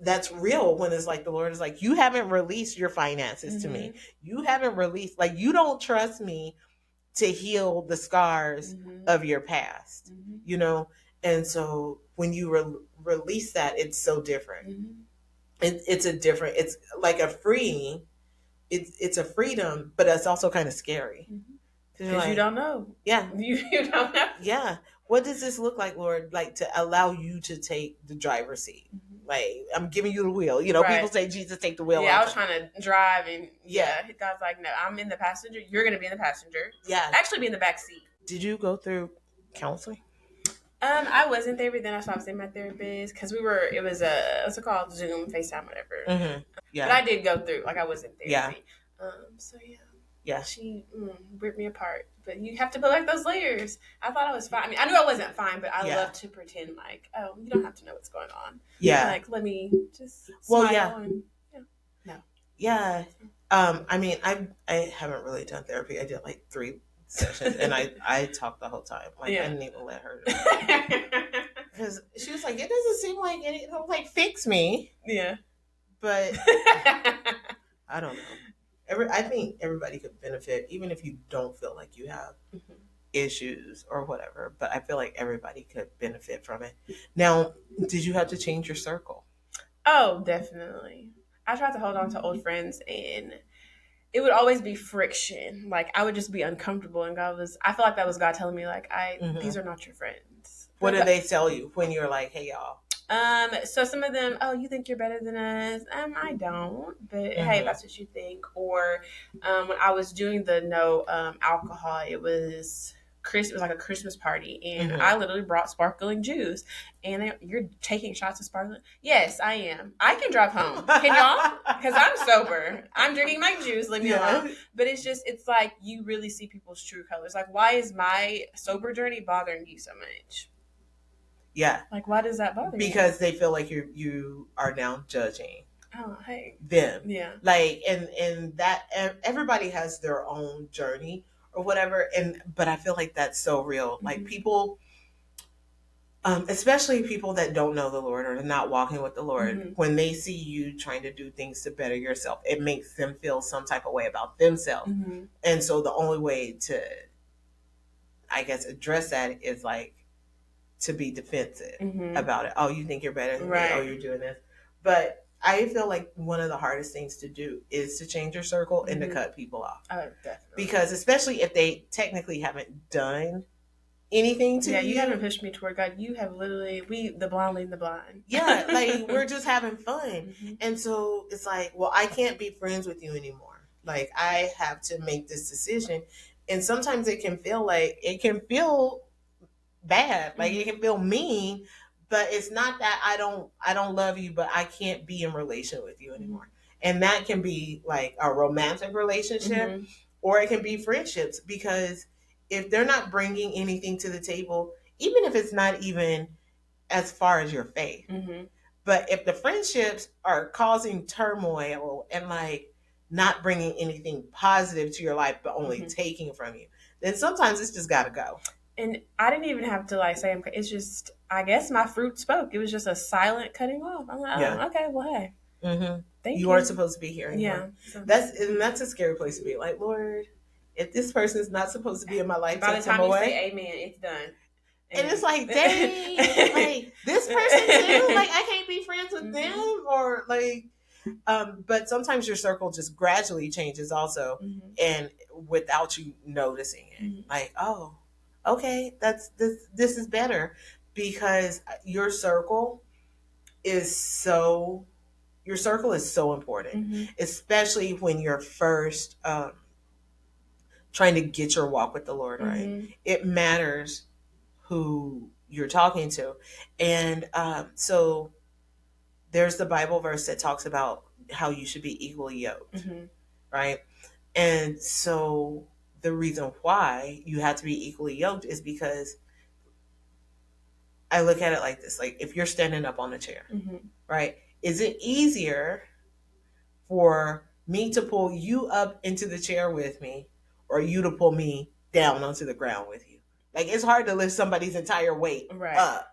S1: that's real when it's like the Lord is like, you haven't released your finances to me. You haven't released, like, you don't trust me to heal the scars of your past, And so when you release that, it's so different. It's a different, it's like a freeing, it's a freedom, but it's also kind of scary.
S2: Because like, you don't know.
S1: Yeah.
S2: You don't know.
S1: Yeah. What does this look like, Lord? Like to allow you to take the driver's seat. Like I'm giving you the wheel. People say, Jesus, take the wheel.
S2: Yeah, I was trying to drive and God's like, no, I'm in the passenger. You're going to be in the passenger. Yeah. Actually be in the back seat.
S1: Did you go through counseling?
S2: I wasn't there, but then I stopped seeing my therapist because it was what's it called? Zoom, FaceTime, whatever. Yeah. But I did go through, like I was in therapy. Yeah. So yeah. Yeah. She ripped me apart. But you have to put like those layers. I thought I was fine. I mean, I knew I wasn't fine, but I love to pretend like, oh, you don't have to know what's going on. Yeah. Like, let me just smile and no. Yeah.
S1: I mean, I haven't really done therapy. I did like 3 sessions and I talked the whole time. Like I didn't even let her because she was like, it doesn't seem like it'll like fix me. Yeah. But I don't know. I think everybody could benefit, even if you don't feel like you have issues or whatever. But I feel like everybody could benefit from it. Now, did you have to change your circle?
S2: Oh, definitely. I tried to hold on to old friends, and it would always be friction. Like I would just be uncomfortable, and I feel like that was God telling me, like, these are not your friends.
S1: What did they tell you when you were like, hey, y'all?
S2: So some of them, oh, you think you're better than us? I don't, but hey, that's what you think. Or when I was doing the no alcohol, it was like a Christmas party, and I literally brought sparkling juice. And you're taking shots of sparkling? Yes, I am. I can drive home. Can y'all? Because I'm sober. I'm drinking my juice. Leave me alone. But it's like you really see people's true colors. Like, why is my sober journey bothering you so much?
S1: Yeah.
S2: Like, why does that bother you?
S1: Because they feel like you are now judging them.
S2: Yeah.
S1: Like, and that everybody has their own journey or whatever. But I feel like that's so real. Like people, especially people that don't know the Lord or are not walking with the Lord, when they see you trying to do things to better yourself, it makes them feel some type of way about themselves. And so the only way to, I guess, address that is like, to be defensive about it. Oh, you think you're better than me. Oh, you're doing this. But I feel like one of the hardest things to do is to change your circle and to cut people off. Oh, definitely. Because especially if they technically haven't done anything to you.
S2: Yeah, you haven't pushed me toward God. You have literally, the blind leading the blind.
S1: Yeah, like we're just having fun. And so it's like, well, I can't be friends with you anymore. Like I have to make this decision. And sometimes it can feel bad, like it can feel mean, but it's not that I don't love you, but I can't be in relation with you anymore. And that can be like a romantic relationship, or it can be friendships, because if they're not bringing anything to the table, even if it's not even as far as your faith, but if the friendships are causing turmoil and like not bringing anything positive to your life, but only taking from you, then sometimes it's just got to go.
S2: And I didn't even have to like say, it's just, I guess my fruit spoke. It was just a silent cutting off. I'm like, okay, well, hey.
S1: Thank you. Weren't supposed to be here anymore.
S2: Yeah.
S1: That's a scary place to be. Like, Lord, if this person is not supposed to be in my life,
S2: by the time you say amen, it's done.
S1: And it's like, dang, like this person too? Like, I can't be friends with them? Or like, but sometimes your circle just gradually changes also, and without you noticing it. Like, oh, okay, this is better, because your circle is so important, especially when you're first trying to get your walk with the Lord right. It matters who you're talking to. And so there's the Bible verse that talks about how you should be equally yoked,
S2: Mm-hmm.
S1: right? And so the reason why you have to be equally yoked is because I look at it like this: like if you're standing up on a chair,
S2: Mm-hmm.
S1: right? Is it easier for me to pull you up into the chair with me, or you to pull me down onto the ground with you? Like it's hard to lift somebody's entire weight
S2: Right.
S1: up.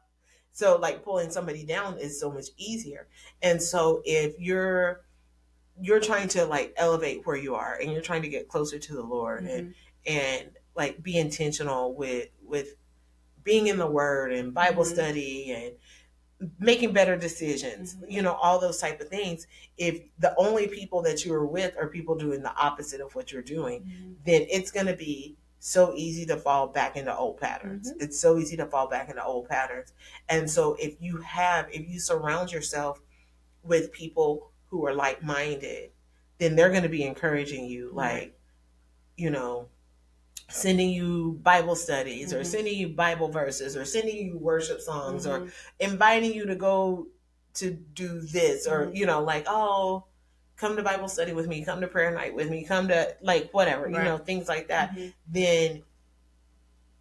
S1: So like pulling somebody down is so much easier. And so if you're trying to like elevate where you are and you're trying to get closer to the Lord,
S2: Mm-hmm.
S1: and like be intentional with being in the word and Bible
S2: Mm-hmm.
S1: study and making better decisions,
S2: Mm-hmm.
S1: all those type of things. If the only people that you are with are people doing the opposite of what you're doing,
S2: Mm-hmm.
S1: then it's going to be so easy to fall back into old patterns.
S2: Mm-hmm.
S1: It's so easy to fall back into old patterns. And so if you surround yourself with people who are like-minded, then they're going to be encouraging you,
S2: Right.
S1: like, you know, sending you Bible studies, or
S2: Mm-hmm.
S1: sending you Bible verses, or sending you worship songs,
S2: Mm-hmm.
S1: or inviting you to go to do this, or,
S2: Mm-hmm.
S1: like, oh, come to Bible study with me, come to prayer night with me, come to like whatever,
S2: Right.
S1: things like that.
S2: Mm-hmm.
S1: Then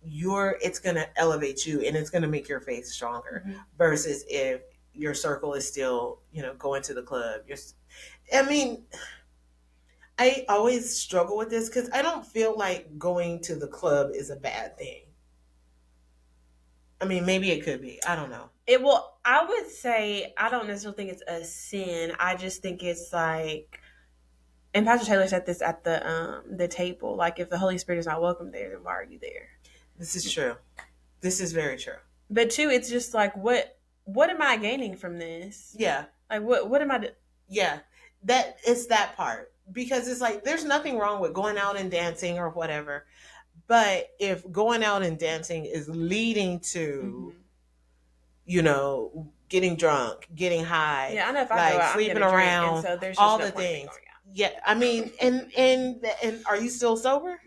S1: it's going to elevate you and it's going to make your faith stronger,
S2: Mm-hmm.
S1: versus if your circle is still, going to the club. I mean, I always struggle with this because I don't feel like going to the club is a bad thing. I mean, maybe it could be. I don't know.
S2: It will. I would say I don't necessarily think it's a sin. I just think it's like, and Pastor Taylor said this at the table. Like, if the Holy Spirit is not welcome there, then why are you there?
S1: This is true. This is very true.
S2: But two, it's just like, what am I gaining from this?
S1: Yeah.
S2: Like, what am I?
S1: Yeah. That it's that part, because it's like there's nothing wrong with going out and dancing or whatever. But if going out and dancing is leading to,
S2: Mm-hmm.
S1: getting drunk, getting high,
S2: Yeah, I know if I go
S1: like
S2: out, I'm
S1: sleeping
S2: gonna drink, and
S1: around,
S2: so there's just
S1: all
S2: no
S1: the
S2: point in me
S1: things.
S2: going out.
S1: Yeah, I mean, and are you still sober?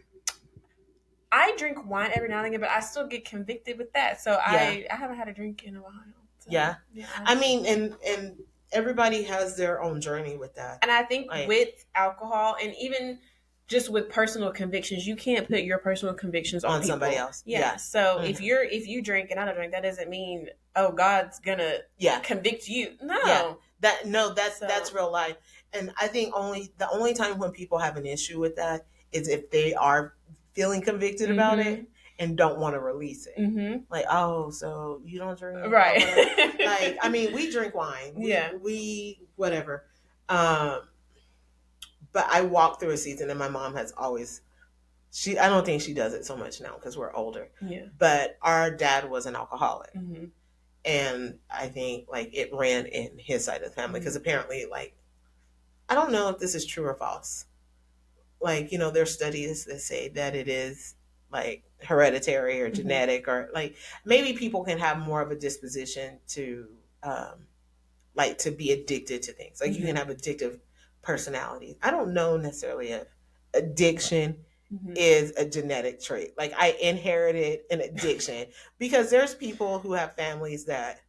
S2: I drink wine every now and again, but I still get convicted with that. So
S1: Yeah.
S2: I haven't had a drink in a while. So,
S1: Yeah.
S2: yeah.
S1: I mean, and everybody has their own journey with that.
S2: And I think
S1: Like,
S2: with alcohol, and even just with personal convictions, you can't put your personal convictions on
S1: on somebody
S2: people.
S1: else.
S2: Yeah.
S1: Yeah.
S2: So
S1: Mhm.
S2: if you drink and I don't drink, that doesn't mean, oh, God's gonna
S1: Yeah.
S2: convict you. No.
S1: Yeah. That's
S2: So-
S1: that's real life. And I think the only time when people have an issue with that is if they are feeling convicted about it and don't want to release it.
S2: Mm-hmm.
S1: Like, oh, so you don't drink,
S2: Right.
S1: Like, I mean, we drink wine.
S2: Yeah.
S1: We whatever. But I walked through a season, and my mom has always. I don't think she does it so much now because we're older.
S2: Yeah.
S1: But our dad was an alcoholic.
S2: Mm-hmm.
S1: And I think like it ran in his side of the family, because
S2: Mm-hmm.
S1: apparently, like, I don't know if this is true or false. Like, there's studies that say that it is like hereditary or
S2: Mm-hmm.
S1: genetic, or like maybe people can have more of a disposition to like to be addicted to things. Like, you can have addictive personalities. I don't know necessarily if addiction is a genetic trait. Like, I inherited an addiction, because there's people who have families that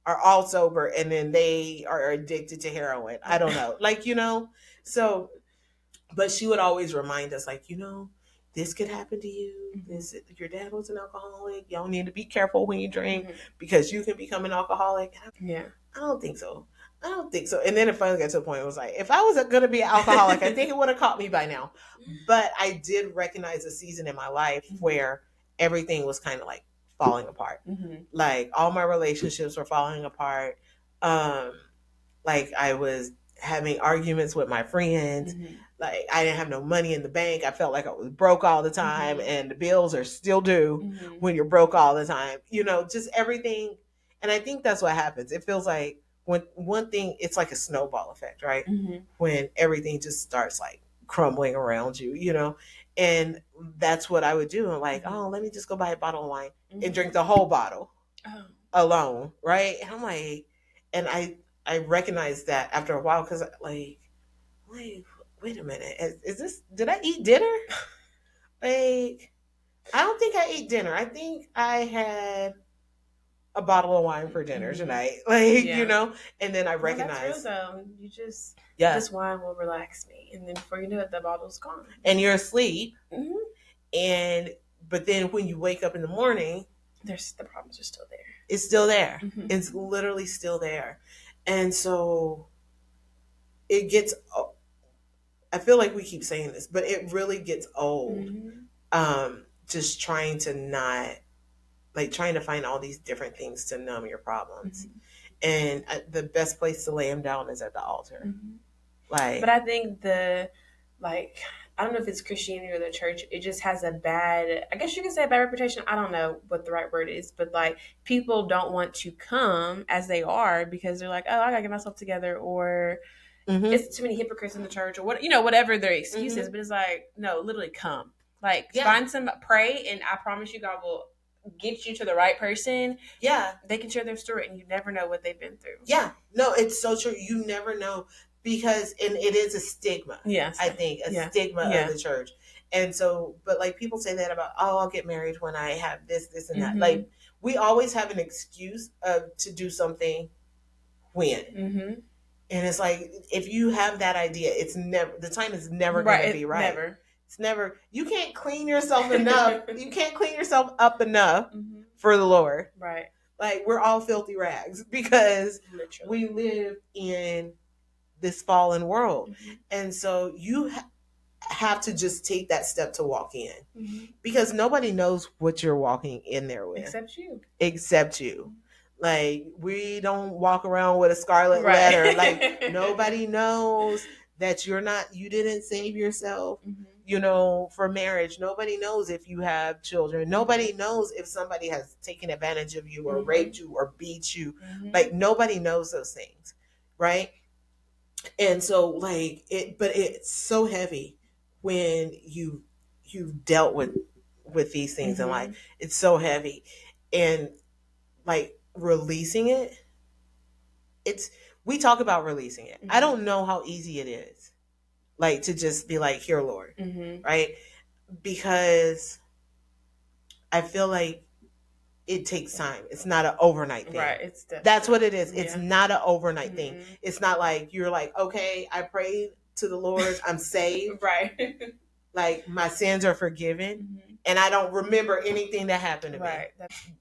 S1: are all sober and then they are addicted to heroin. I don't know. Like, so, but she would always remind us, like, this could happen to you. This, your dad was an alcoholic. Y'all need to be careful when you drink, because you can become an alcoholic.
S2: Yeah.
S1: I don't think so. I don't think so. And then it finally got to a point, it was like, if I was going to be an alcoholic, I think it would have caught me by now. But I did recognize a season in my life where everything was kind of like falling apart. Like, all my relationships were falling apart. Like, I was having arguments with my friends. Like, I didn't have no money in the bank. I felt like I was broke all the time, and the bills are still due when you're broke all the time. Just everything. And I think that's what happens. It feels like when one thing, it's like a snowball effect, right? When everything just starts like crumbling around you. And that's what I would do. I'm like, oh, let me just go buy a bottle of wine and drink the whole bottle alone, right? And I'm like, and I recognized that after a while, because like, wait a minute, is this? Did I eat dinner? Like, I don't think I ate dinner. I think I had a bottle of wine for dinner tonight. Like,
S2: Yeah.
S1: and then I
S2: Well, that's
S1: recognize,
S2: real though. You just
S1: yeah,
S2: this wine will relax me, and then before you know it, the bottle's gone.
S1: and you're asleep.
S2: hmm
S1: And, but then when you wake up in the morning,
S2: the problems are still there.
S1: it's still there.
S2: Mhm.
S1: It's literally still there. And so it gets, I feel like we keep saying this, but it really gets old. Just trying to not, like, trying to find all these different things to numb your problems. And the best place to lay them down is at the altar. Like,
S2: But I think I don't know if it's Christianity or the church. It just has a bad, I guess you could say a bad reputation. I don't know what the right word is, but like people don't want to come as they are because they're like, oh, I gotta get myself together, or it's too many hypocrites in the church, or whatever their excuse is. But it's like, no, literally come. Like, find some, pray, and I promise you, God will get you to the right person.
S1: Yeah.
S2: They can share their story, and you never know what they've been through.
S1: Yeah. No, it's so true. You never know, because, and it is a stigma.
S2: Yes.
S1: I think a stigma of the church. And so, but like people say that about, oh, I'll get married when I have this, and that. Like, we always have an excuse to do something when. And it's like, if you have that idea, it's never, the time is never going to be right.
S2: Never.
S1: It's never, you can't clean yourself enough. You can't clean yourself up enough for the Lord.
S2: Right.
S1: Like, we're all filthy rags because
S2: literally,
S1: we live in this fallen world. And so you have to just take that step to walk in, because nobody knows what you're walking in there with. Except you. Like, we don't walk around with a scarlet letter. Like, nobody knows that you didn't save yourself, for marriage. Nobody knows if you have children. Nobody knows if somebody has taken advantage of you or raped you or beat you. Like, nobody knows those things. Right. And so, like, but it's so heavy when you've dealt with these things in life. It's so heavy. And like, releasing it, we talk about releasing it. I don't know how easy it is, like, to just be like, here, Lord, right? Because I feel like it takes time. It's not an overnight thing.
S2: Right.
S1: That's what it is. It's not an overnight thing. It's not like you're like, okay, I prayed to the Lord, I'm saved.
S2: Right.
S1: Like, my sins are forgiven, and I don't remember anything that happened to me.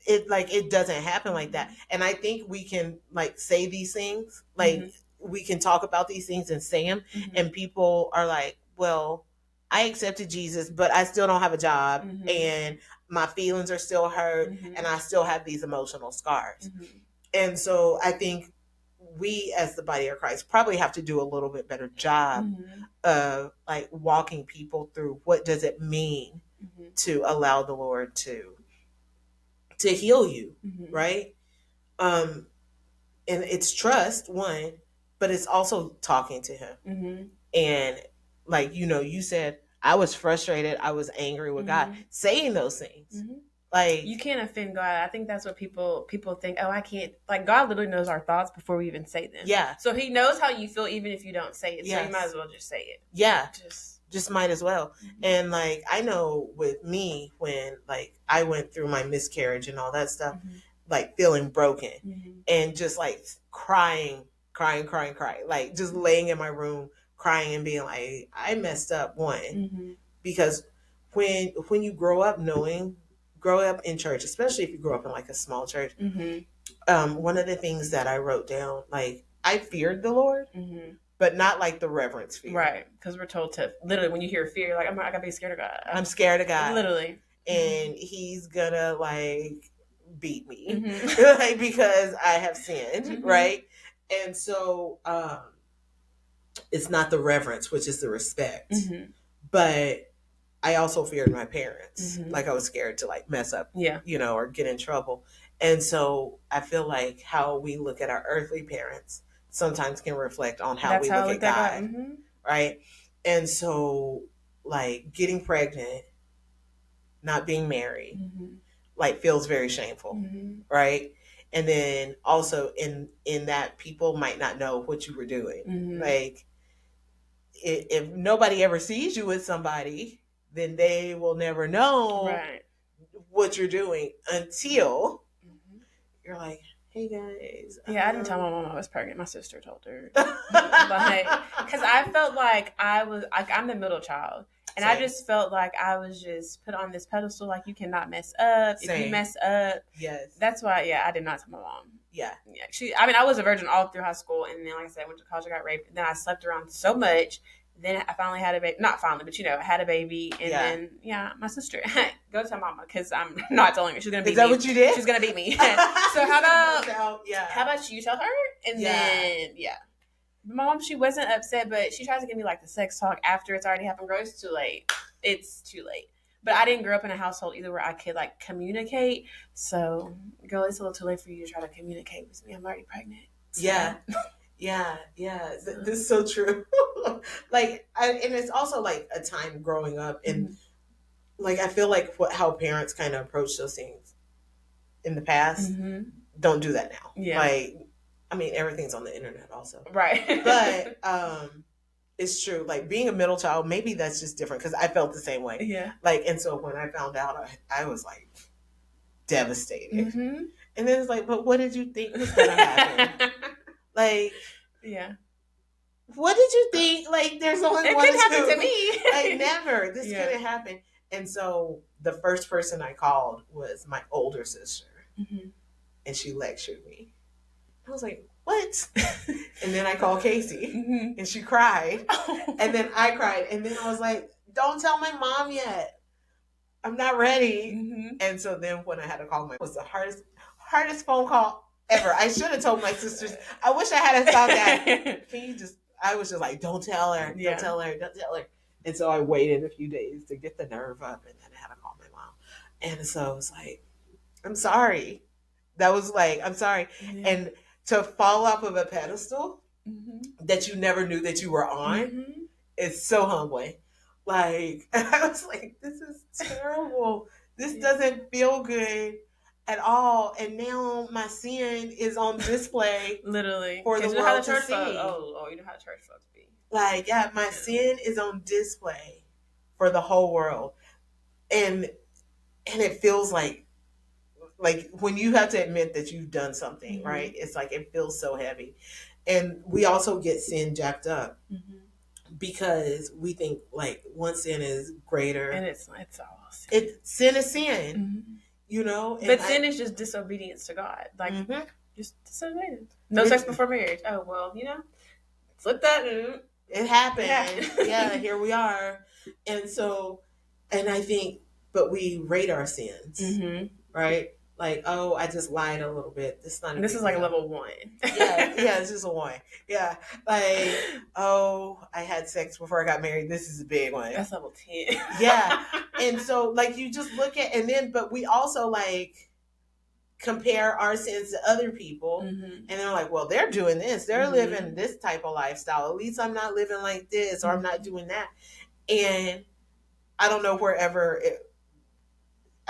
S1: It doesn't happen like that. And I think we can, like, say these things, like, we can talk about these things and say them, and people are like, well, I accepted Jesus, but I still don't have a job, and my feelings are still hurt, and I still have these emotional scars. And so I think we, as the body of Christ, probably have to do a little bit better job of, like, walking people through what does it mean to allow the Lord to heal you, right? And it's trust, one, but it's also talking to him. And, like, you said, I was frustrated, I was angry with God, saying those things. Like,
S2: you can't offend God. I think that's what people think. Oh, I can't. Like, God literally knows our thoughts before we even say them.
S1: Yeah.
S2: So He knows how you feel even if you don't say it. So you might as well just say it.
S1: Yeah. Just might as well. And, like, I know with me, when, like, I went through my miscarriage and all that stuff, like, feeling broken and just, like, crying, like, just laying in my room crying and being like, I messed up, one, because when you grow up in church, especially if you grow up in, like, a small church, one of the things that I wrote down, like, I feared the Lord, but not like the reverence fear.
S2: Right. Because we're told to, literally, when you hear fear, you're like, I gotta be scared of God.
S1: I'm scared of God.
S2: Literally.
S1: And He's gonna, like, beat me like, because I have sinned, right? And so it's not the reverence, which is the respect. But I also feared my parents. Like, I was scared to, like, mess up, or get in trouble. And so I feel like how we look at our earthly parents sometimes can reflect on how we look at God. Right? And so, like, getting pregnant, not being married, like, feels very shameful. Right? And then also in that, people might not know what you were doing. Like, if nobody ever sees you with somebody, then they will never know what you're doing until you're like, hey guys.
S2: Yeah, I didn't tell my mom I was pregnant. My sister told her. Because I felt like I'm the middle child. And
S1: Same.
S2: I just felt like I was just put on this pedestal, like you cannot mess up.
S1: Same.
S2: If you mess up,
S1: yes.
S2: That's why, yeah, I did not tell my mom.
S1: Yeah.
S2: I was a virgin all through high school, and then, like I said, I went to college, I got raped, and then I slept around so much. Then I finally had a baby. Not finally, but I had a baby, and then my sister. Go tell mama, because I'm not telling her. She's gonna beat me.
S1: Is that what you did?
S2: She's gonna beat me. So how about you tell her? And then my mom, she wasn't upset, but she tries to give me like the sex talk after it's already happened. Girl, it's too late. It's too late. But I didn't grow up in a household either where I could like communicate. So, girl, it's a little too late for you to try to communicate with me. I'm already pregnant. So.
S1: Yeah. This is so true. And it's also like a time growing up, and like I feel like how parents kind of approach those things in the past. Don't do that now.
S2: Yeah.
S1: Like, I mean, everything's on the internet also.
S2: Right.
S1: But it's true. Like being a middle child, maybe that's just different because I felt the same way.
S2: Yeah.
S1: Like, and so when I found out, I was like devastated. And then it's like, but what did you think was going to happen? Like,
S2: yeah.
S1: What did you think? Like, there's only
S2: it
S1: one.
S2: It could happen to me.
S1: Like, never. This couldn't happen. And so the first person I called was my older sister, and she lectured me. I was like, what? And then I called Casey, and she cried. And then I cried. And then I was like, don't tell my mom yet. I'm not ready. And so then when I had to call it was the hardest phone call ever. I should have told my sisters. I wish I had thought that. I was just like, don't tell her. Don't tell her. Don't tell her. And so I waited a few days to get the nerve up, and then I had to call my mom. And so it was like, I'm sorry. That was like, I'm sorry. And to fall off of a pedestal that you never knew that you were on is so humbling. Like, I was like, this is terrible. This doesn't feel good at all. And now my sin is on display.
S2: Literally.
S1: For the world to see.
S2: Oh, you know how church folks be.
S1: Like, my sin is on display for the whole world. And it feels like when you have to admit that you've done something, right? It's like, it feels so heavy. And we also get sin jacked up because we think like one sin is greater.
S2: And it's all sin.
S1: Sin is sin,
S2: But sin is just disobedience to God. Like, just disobedience. No sex before marriage. Oh, well, flip that.
S1: It happened. Yeah, here we are. And so, and I think, but we rate our sins, right? Like, oh, I just lied a little bit. This is
S2: like a level 1.
S1: It's just a 1. Yeah. Like, oh, I had sex before I got married. This is a big one.
S2: That's level 10.
S1: Yeah. And so, like, you just look at, but we also, like, compare our sins to other people. And they're like, well, they're doing this. They're living this type of lifestyle. At least I'm not living like this, or I'm not doing that. And I don't know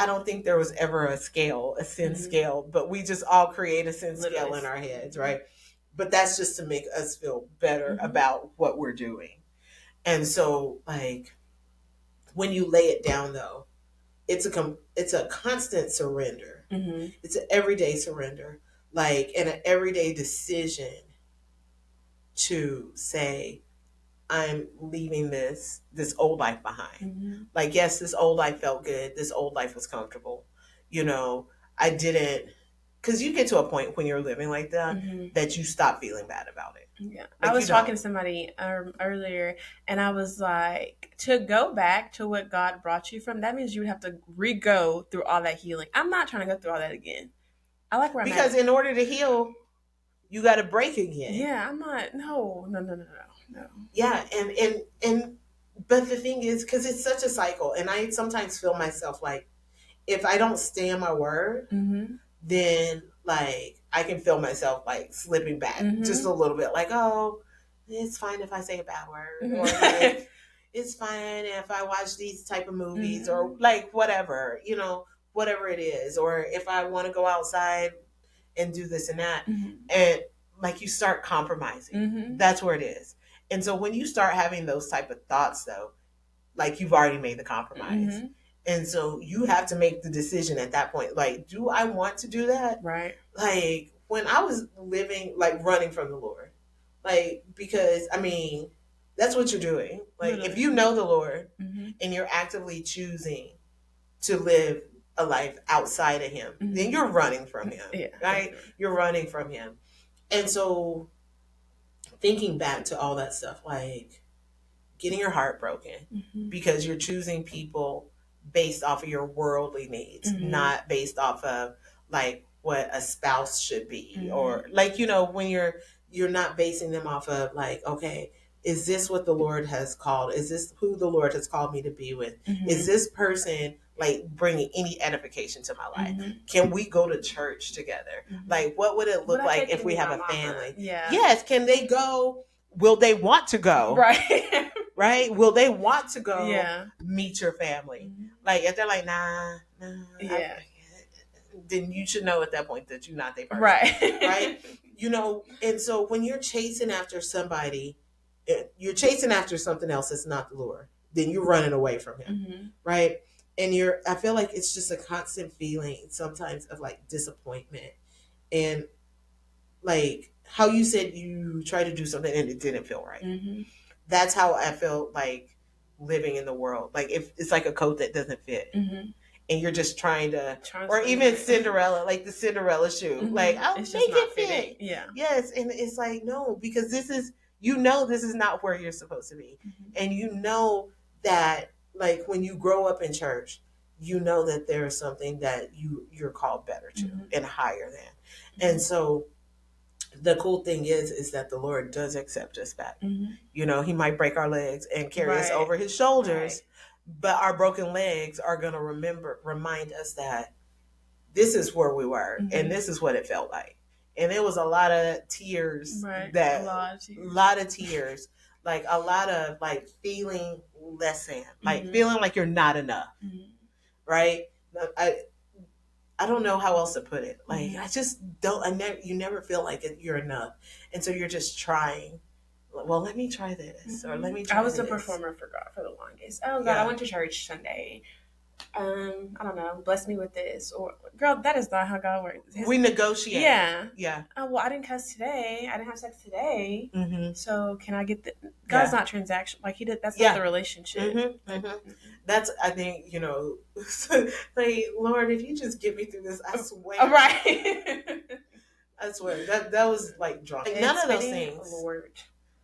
S1: I don't think there was ever a sin scale, but we just all create a sin scale in our heads, right? But that's just to make us feel better about what we're doing. And so, like, when you lay it down, though, it's a constant surrender. It's an everyday surrender, like, and an everyday decision to say, I'm leaving this old life behind. Like, yes, this old life felt good. This old life was comfortable. I didn't, because you get to a point when you're living like that, that you stop feeling bad about it.
S2: Yeah. Like, I was talking to somebody earlier, and I was like, to go back to what God brought you from, that means you would have to re-go through all that healing. I'm not trying to go through all that again. I like where I'm at.
S1: Because in order to heal, you got to break again.
S2: Yeah, I'm not, no.
S1: Yeah, and but the thing is, because it's such a cycle, and I sometimes feel myself like, if I don't stay in my word, then, like, I can feel myself, like, slipping back just a little bit. Like, oh, it's fine if I say a bad word. Or, like, it's fine if I watch these type of movies. Or, like, whatever, whatever it is. Or if I want to go outside and do this and that. And, like, you start compromising. That's where it is. And so when you start having those type of thoughts, though, like, you've already made the compromise. And so you have to make the decision at that point. Like, do I want to do that?
S2: Right.
S1: Like, when I was living, like, running from the Lord, like, because, I mean, that's what you're doing. Like, if you know the Lord and you're actively choosing to live a life outside of Him, then you're running from Him, right? You're running from Him. And so, thinking back to all that stuff, like, getting your heart broken because you're choosing people based off of your worldly needs, not based off of like what a spouse should be, or like, you know, when you're not basing them off of like, okay, is this what the Lord has called? Is this who the Lord has called me to be with? Is this person like bringing any edification to my life? Can we go to church together? Like, what would it look like if we have a family? Yes. Can they go? Will they want to go?
S2: Right.
S1: Right? Will they want to go meet your family? Like, if they're like, nah, then you should know at that point that you're not their person.
S2: Right.
S1: Right? You know, and so when you're chasing after somebody, you're chasing after something else that's not the Lord, then you're running away from Him. Right? And I feel like it's just a constant feeling sometimes of like disappointment. And like how you said you tried to do something and it didn't feel right. That's how I feel like living in the world. Like, if it's like a coat that doesn't fit and you're just trying to or even Cinderella, like the Cinderella shoe, like, I'll make it fit. Yes. And it's like, no, because this is, you know, this is not where you're supposed to be. And you know that like when you grow up in church, you know that there is something that you're called better to and higher than. And so the cool thing is that the Lord does accept us back. You know, He might break our legs and carry us over His shoulders, but our broken legs are going to remind us that this is where we were and this is what it felt like. And it was a lot of tears, like a lot of like feeling less than, like feeling like you're not enough, right? I don't know how else to put it. Like, I just don't, you never feel like you're enough. And so you're just trying. Well, let me try this, or let me try
S2: I was
S1: this.
S2: a performer for God for the longest. Oh, God, I went to church Sunday. I don't know, bless me with this. Or, girl, that is not how God works.
S1: We negotiate.
S2: Yeah. Oh, well, I didn't cuss today. I didn't have sex today. So can I get the... God's not transactional. Like, that's not the relationship.
S1: That's, I think, you know, like, Lord, if you just get me through this, I swear.
S2: Right.
S1: I swear. That was like drunk. Like, none of those things.
S2: Lord.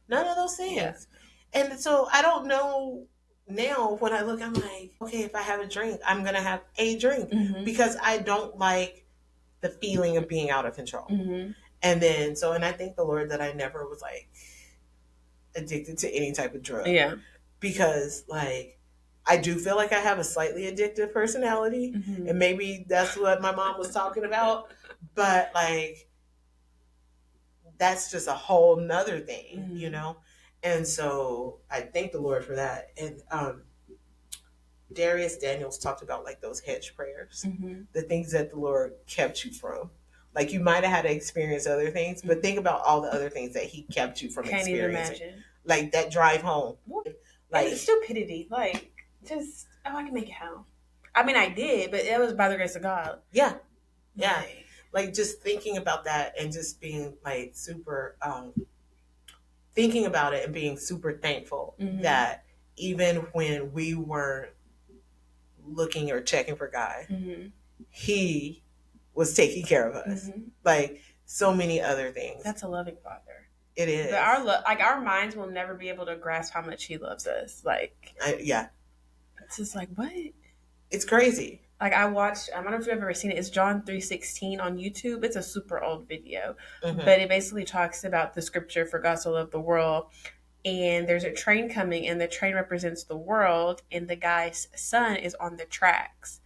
S1: None of those things. Yeah. And so I don't know now when I look, I'm like, okay, if I have a drink, I'm going to have a drink because I don't like the feeling of being out of control. And then, and I thank the Lord that I never was like addicted to any type of drug.
S2: Yeah.
S1: Because like, I do feel like I have a slightly addictive personality and maybe that's what my mom was talking about. But like, that's just a whole nother thing, you know? And so I thank the Lord for that. And Darius Daniels talked about like those hedge prayers, the things that the Lord kept you from. Like, you might have had to experience other things, but think about all the other things that He kept you from experiencing.
S2: Even imagine.
S1: Like that drive home.
S2: Like, and stupidity. Like, just, I can make it home. I mean, I did, but it was by the grace of God.
S1: Yeah. Yeah. Like, just thinking about that and just being like super, thinking about it and being super thankful that even when we weren't looking or checking for God, He was taking care of us. Like, so many other things.
S2: That's a loving Father.
S1: It is.
S2: But our minds will never be able to grasp how much He loves us. Like, it's just like, what?
S1: It's crazy.
S2: Like, I watched, I don't know if you've ever seen it. It's John 3:16 on YouTube. It's a super old video, but it basically talks about the scripture, for God so loved the world. And there's a train coming, and the train represents the world, and the guy's son is on the tracks,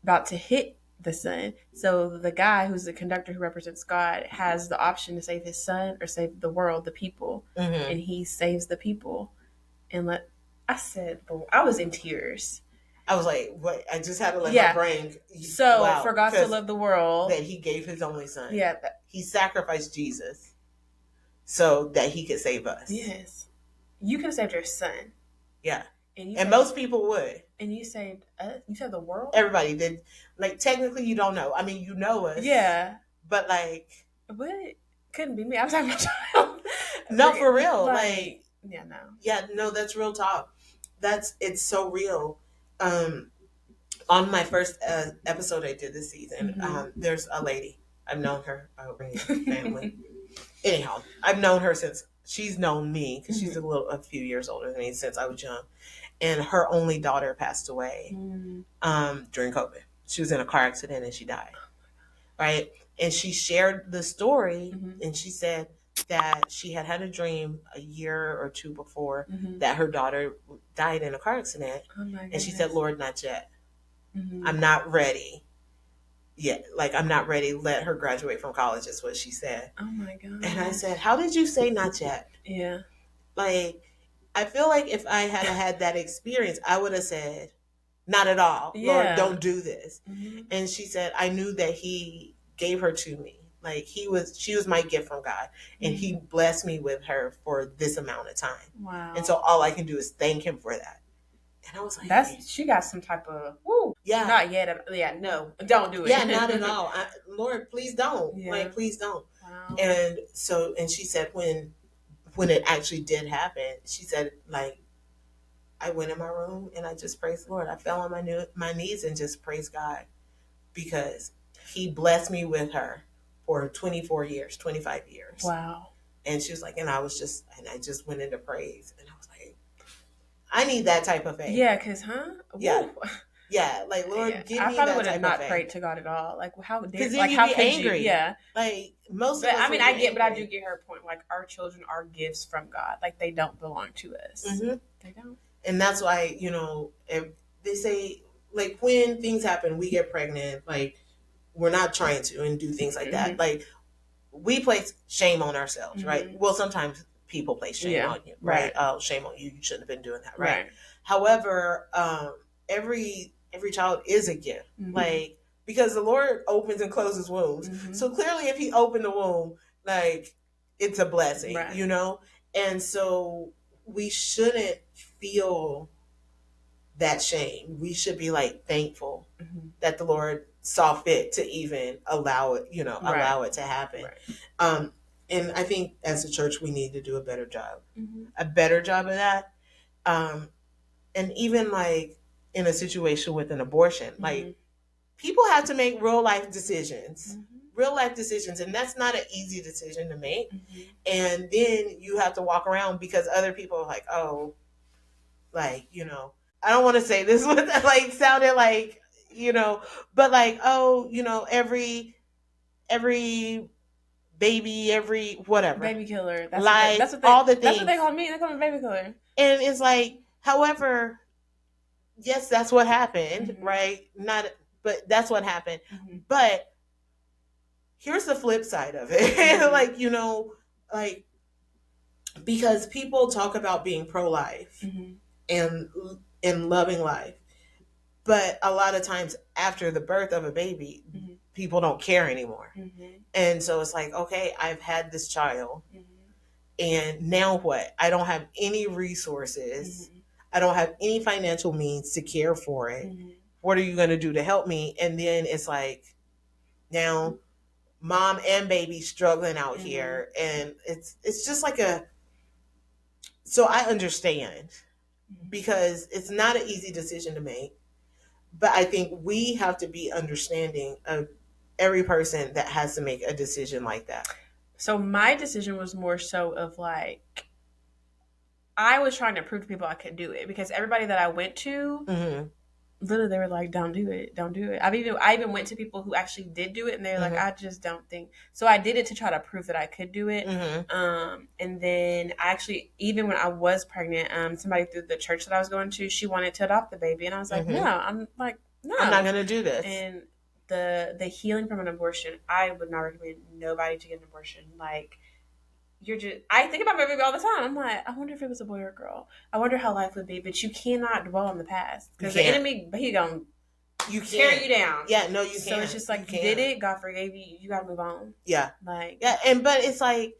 S2: about to hit the son. So the guy who's the conductor who represents God has the option to save his son or save the world, the people, and he saves the people. And I was in tears.
S1: I was like, what? I just had to let my brain.
S2: So, for God so loved the world,
S1: that He gave His only son.
S2: Yeah.
S1: He sacrificed Jesus so that He could save us.
S2: Yes. You could have saved your son.
S1: Yeah. And most people would.
S2: And you saved us? You saved the world?
S1: Everybody did. Like, technically, you don't know. I mean, you know us.
S2: Yeah.
S1: But, like...
S2: What? Couldn't be me. I'm talking about child.
S1: No, for real.
S2: Yeah, no.
S1: Yeah, no, that's real talk. It's so real. On my first episode I did this season, there's a lady. I've known her. Family. Anyhow, I've known her since... She's known me, because she's a few years older than me, since I was young. And her only daughter passed away during COVID. She was in a car accident and she died. Right? And she shared the story, and she said that she had a dream a year or two before that her daughter died in a car accident. Oh my goodness. And she said, Lord, not yet. I'm not ready yet. Like, I'm not ready to let her graduate from college, is what she said. Oh my God. And I said, how did you say not yet? Yeah. Like, I feel like if I had that experience, I would have said, not at all. Yeah. Lord, don't do this. And she said, I knew that he gave her to me. Like, she was my gift from God. And he blessed me with her for this amount of time. Wow. And so all I can do is thank him for that. And I was like, she got some type of, woo. Yeah. Not yet. Yeah, no, don't do it. Yeah, not at all. Lord, please don't. Yeah. Like, please don't. Wow. And so, and she said when it actually did happen, she said, like, I went in my room and I just praised the Lord. I fell on my knees and just praised God, because he blessed me with her for 24 years, 25 years. Wow. And she was like, and I just went into praise. And I was like, I need that type of faith. Yeah, because, yeah. Yeah, like, Lord, give me that type of faith. I probably would have not prayed to God at all. Like, how dare, because then you'd be angry. Yeah. Like, most of us. I mean, I do get her point. Like, our children are gifts from God. Like, they don't belong to us. They don't. And that's why, if they say, like, when things happen, we get pregnant, like, we're not trying to and do things like that. Like, we place shame on ourselves, right? Well, sometimes people place shame on you, right? Oh, shame on you. You shouldn't have been doing that, right? However, every child is a gift, like, because the Lord opens and closes wombs. So clearly, if he opened the womb, like, it's a blessing, And so we shouldn't feel that shame. We should be, like, thankful that the Lord saw fit to even allow it, allow it to happen. Right. And I think as a church, we need to do a better job of that. And even, like, in a situation with an abortion, like, people have to make real life decisions. And that's not an easy decision to make. And then you have to walk around because other people are like, oh, like, I don't want to say this with, like, sounded like, but, like, oh, every baby, every whatever. Baby killer. That's what they call me. They call me baby killer. And it's like, however, yes, that's what happened, right? But that's what happened. But here's the flip side of it. Like, like, because people talk about being pro-life and loving life. But a lot of times after the birth of a baby, people don't care anymore. And so it's like, okay, I've had this child. And now what? I don't have any resources. I don't have any financial means to care for it. What are you going to do to help me? And then it's like, now mom and baby struggling out here. And it's just like so I understand, because it's not an easy decision to make. But I think we have to be understanding of every person that has to make a decision like that. So my decision was more so of, like, I was trying to prove to people I could do it, because everybody that I went to, literally, they were like, don't do it. I even went to people who actually did do it, and they were like, I just don't think. So I did it to try to prove that I could do it. And then I actually, even when I was pregnant, somebody through the church that I was going to, she wanted to adopt the baby. And I was like, no, I'm not going to do this. And the healing from an abortion, I would not recommend nobody to get an abortion. Like, I think about my baby all the time. I'm like, I wonder if it was a boy or a girl. I wonder how life would be. But you cannot dwell on the past, because the enemy, he gonna tear you down. Yeah, no, you can't. So it's just like, you did it. God forgave you. You gotta move on. Yeah, like, yeah, but it's like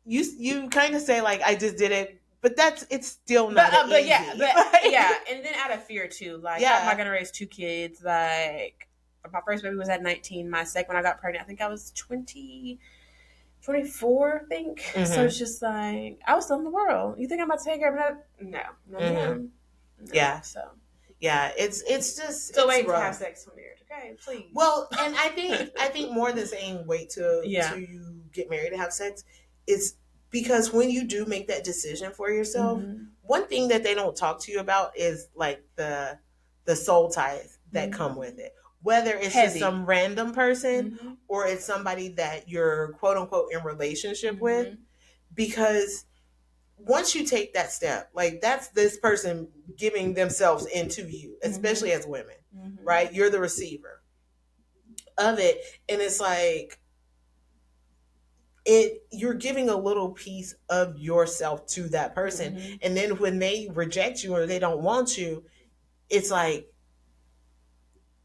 S1: you kind of say, like, I just did it but it's still not
S2: but
S1: easy.
S2: yeah, but yeah, and then out of fear too, like how am I gonna raise 2 kids? Like my first baby was at 19. My second when I got pregnant, I think I was 24, I think. So it's just like I was still in the world. You think I'm about to take care of that? No, no.
S1: Yeah.
S2: So
S1: yeah, it's just
S2: still
S1: it's
S2: waiting to
S1: rough.
S2: have sex for marriage. Okay, please.
S1: Well, and I think more than saying wait till you get married to have sex is because when you do make that decision for yourself, one thing that they don't talk to you about is like the soul ties that come with it. Whether it's just some random person or it's somebody that you're quote unquote in relationship with, because once you take that step, like that's this person giving themselves into you, especially as women, right? You're the receiver of it, and it's like you're giving a little piece of yourself to that person, and then when they reject you or they don't want you, it's like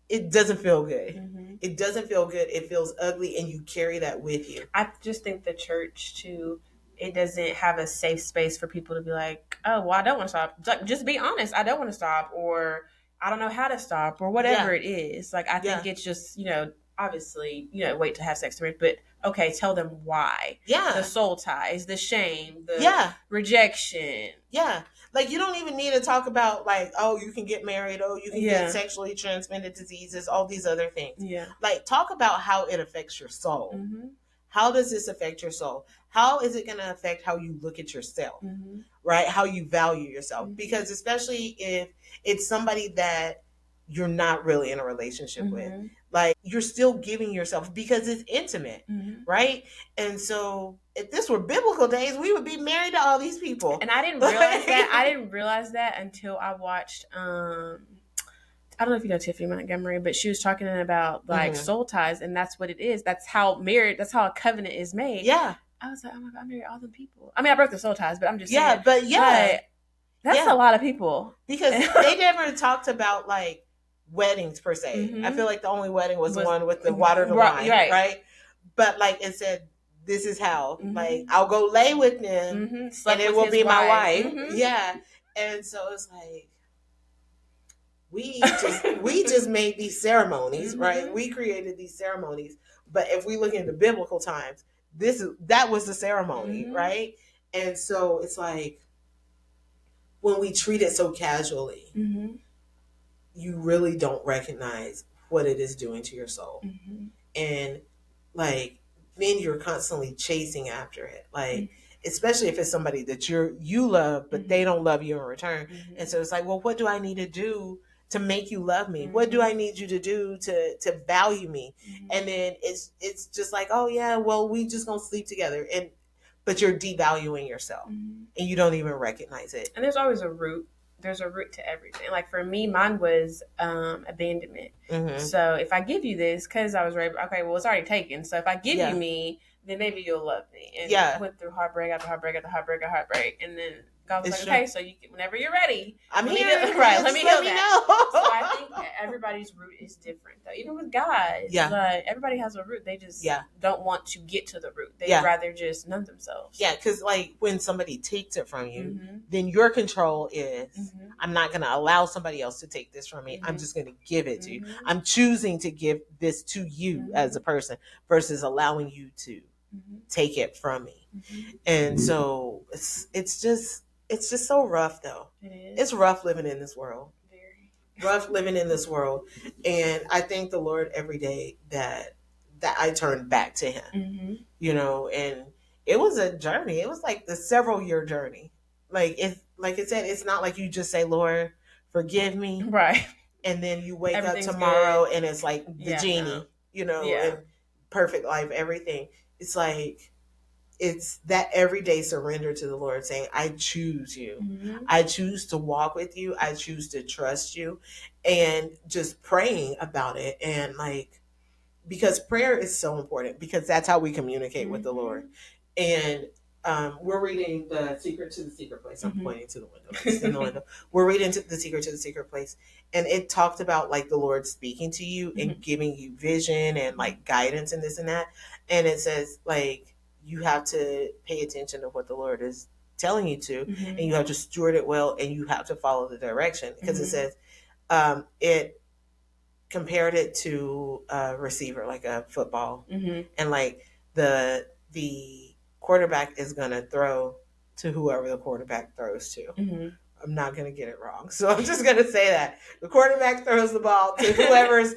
S1: it doesn't feel good. It doesn't feel good. It feels ugly, and you carry that with you.
S2: I just think the church too, it doesn't have a safe space for people to be like, oh, well, I don't want to stop. Just be honest. I don't want to stop, or I don't know how to stop, or whatever it is. Like, I think it's just, obviously, wait to have sex to marriage, but okay, tell them why.
S1: Yeah.
S2: The soul ties, the shame, the rejection.
S1: Yeah. Like, you don't even need to talk about, like, oh, you can get married, oh, you can get sexually transmitted diseases, all these other things.
S2: Yeah.
S1: Like, talk about how it affects your soul. How does this affect your soul? How is it going to affect how you look at yourself, right? How you value yourself? Because especially if it's somebody that you're not really in a relationship with, like, you're still giving yourself, because it's intimate, right? And so if this were biblical days, we would be married to all these people.
S2: And I didn't realize that. I didn't realize that until I watched I don't know if you know Tiffany Montgomery, but she was talking about like soul ties, and that's what it is. That's how a covenant is made.
S1: Yeah.
S2: I was like, oh my God, I married all them people. I mean, I broke the soul ties, but I'm just saying.
S1: But
S2: that's a lot of people.
S1: Because they never talked about like weddings per se. I feel like the only wedding was the one with the water to wine, right? But like it said, this is how, like, I'll go lay with them and it will be my wife. Yeah. And so it's like, we just made these ceremonies, right? We created these ceremonies. But if we look into biblical times, that was the ceremony, right? And so it's like, when we treat it so casually, you really don't recognize what it is doing to your soul. And like, then you're constantly chasing after it. Like, especially if it's somebody that you love, but they don't love you in return. And so it's like, well, what do I need to do to make you love me? What do I need you to do to value me? And then it's just like, oh yeah, well, we just gonna sleep together. But you're devaluing yourself and you don't even recognize it.
S2: And there's always a root. There's a root to everything. Like for me, mine was abandonment. So if I give you this, because I was raped, okay, well, it's already taken. So if I give you me, then maybe you'll love me. And I went through heartbreak after heartbreak after heartbreak after heartbreak. And then God was like, okay, so you can, whenever you're ready,
S1: I'm here.
S2: Right, let me heal that. So I think that everybody's root is different, though. Even with God, like, everybody has a root. They just don't want to get to the root. They'd rather just numb themselves.
S1: Yeah, because like when somebody takes it from you, then your control is, I'm not going to allow somebody else to take this from me. I'm just going to give it to you. I'm choosing to give this to you as a person versus allowing you to take it from me. And so it's just so rough, though.
S2: It is.
S1: It's rough living in this world.
S2: Very
S1: rough living in this world. And I thank the Lord every day that I turned back to him, and it was a journey. It was like the several year journey. Like it said, it's not like you just say, Lord, forgive me.
S2: Right.
S1: And then you wake up tomorrow and it's like the genie, and perfect life, everything. It's like, it's that everyday surrender to the Lord, saying, I choose you. I choose to walk with you. I choose to trust you, and just praying about it. And like, because prayer is so important, because that's how we communicate with the Lord. And we're reading The Secret to the Secret Place. I'm pointing to the window. It's in the window. We're reading The Secret to the Secret Place. And it talked about like the Lord speaking to you and giving you vision and like guidance and this and that. And it says like, you have to pay attention to what the Lord is telling you to, and you have to steward it well, and you have to follow the direction, because it says it compared it to a receiver, like a football, and like the quarterback is gonna throw to whoever the quarterback throws to. I'm not going to get it wrong, so I'm just going to say that the quarterback throws the ball to whoever's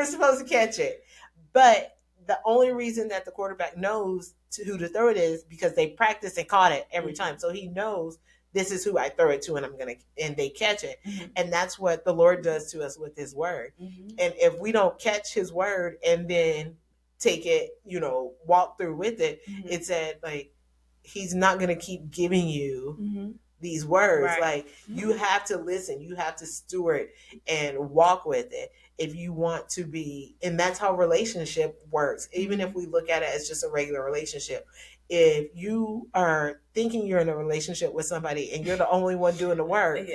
S1: supposed to catch it. But the only reason that the quarterback knows who to throw it is because they practiced and caught it every time, so he knows this is who I throw it to, and they catch it. And that's what the Lord does to us with His word. And if we don't catch His word and then take it, walk through with it, it said like He's not going to keep giving you these words. Right. Like you have to listen, you have to steward and walk with it if you want to be. And that's how relationship works. Even if we look at it as just a regular relationship, if you are thinking you're in a relationship with somebody and you're the only one doing the work,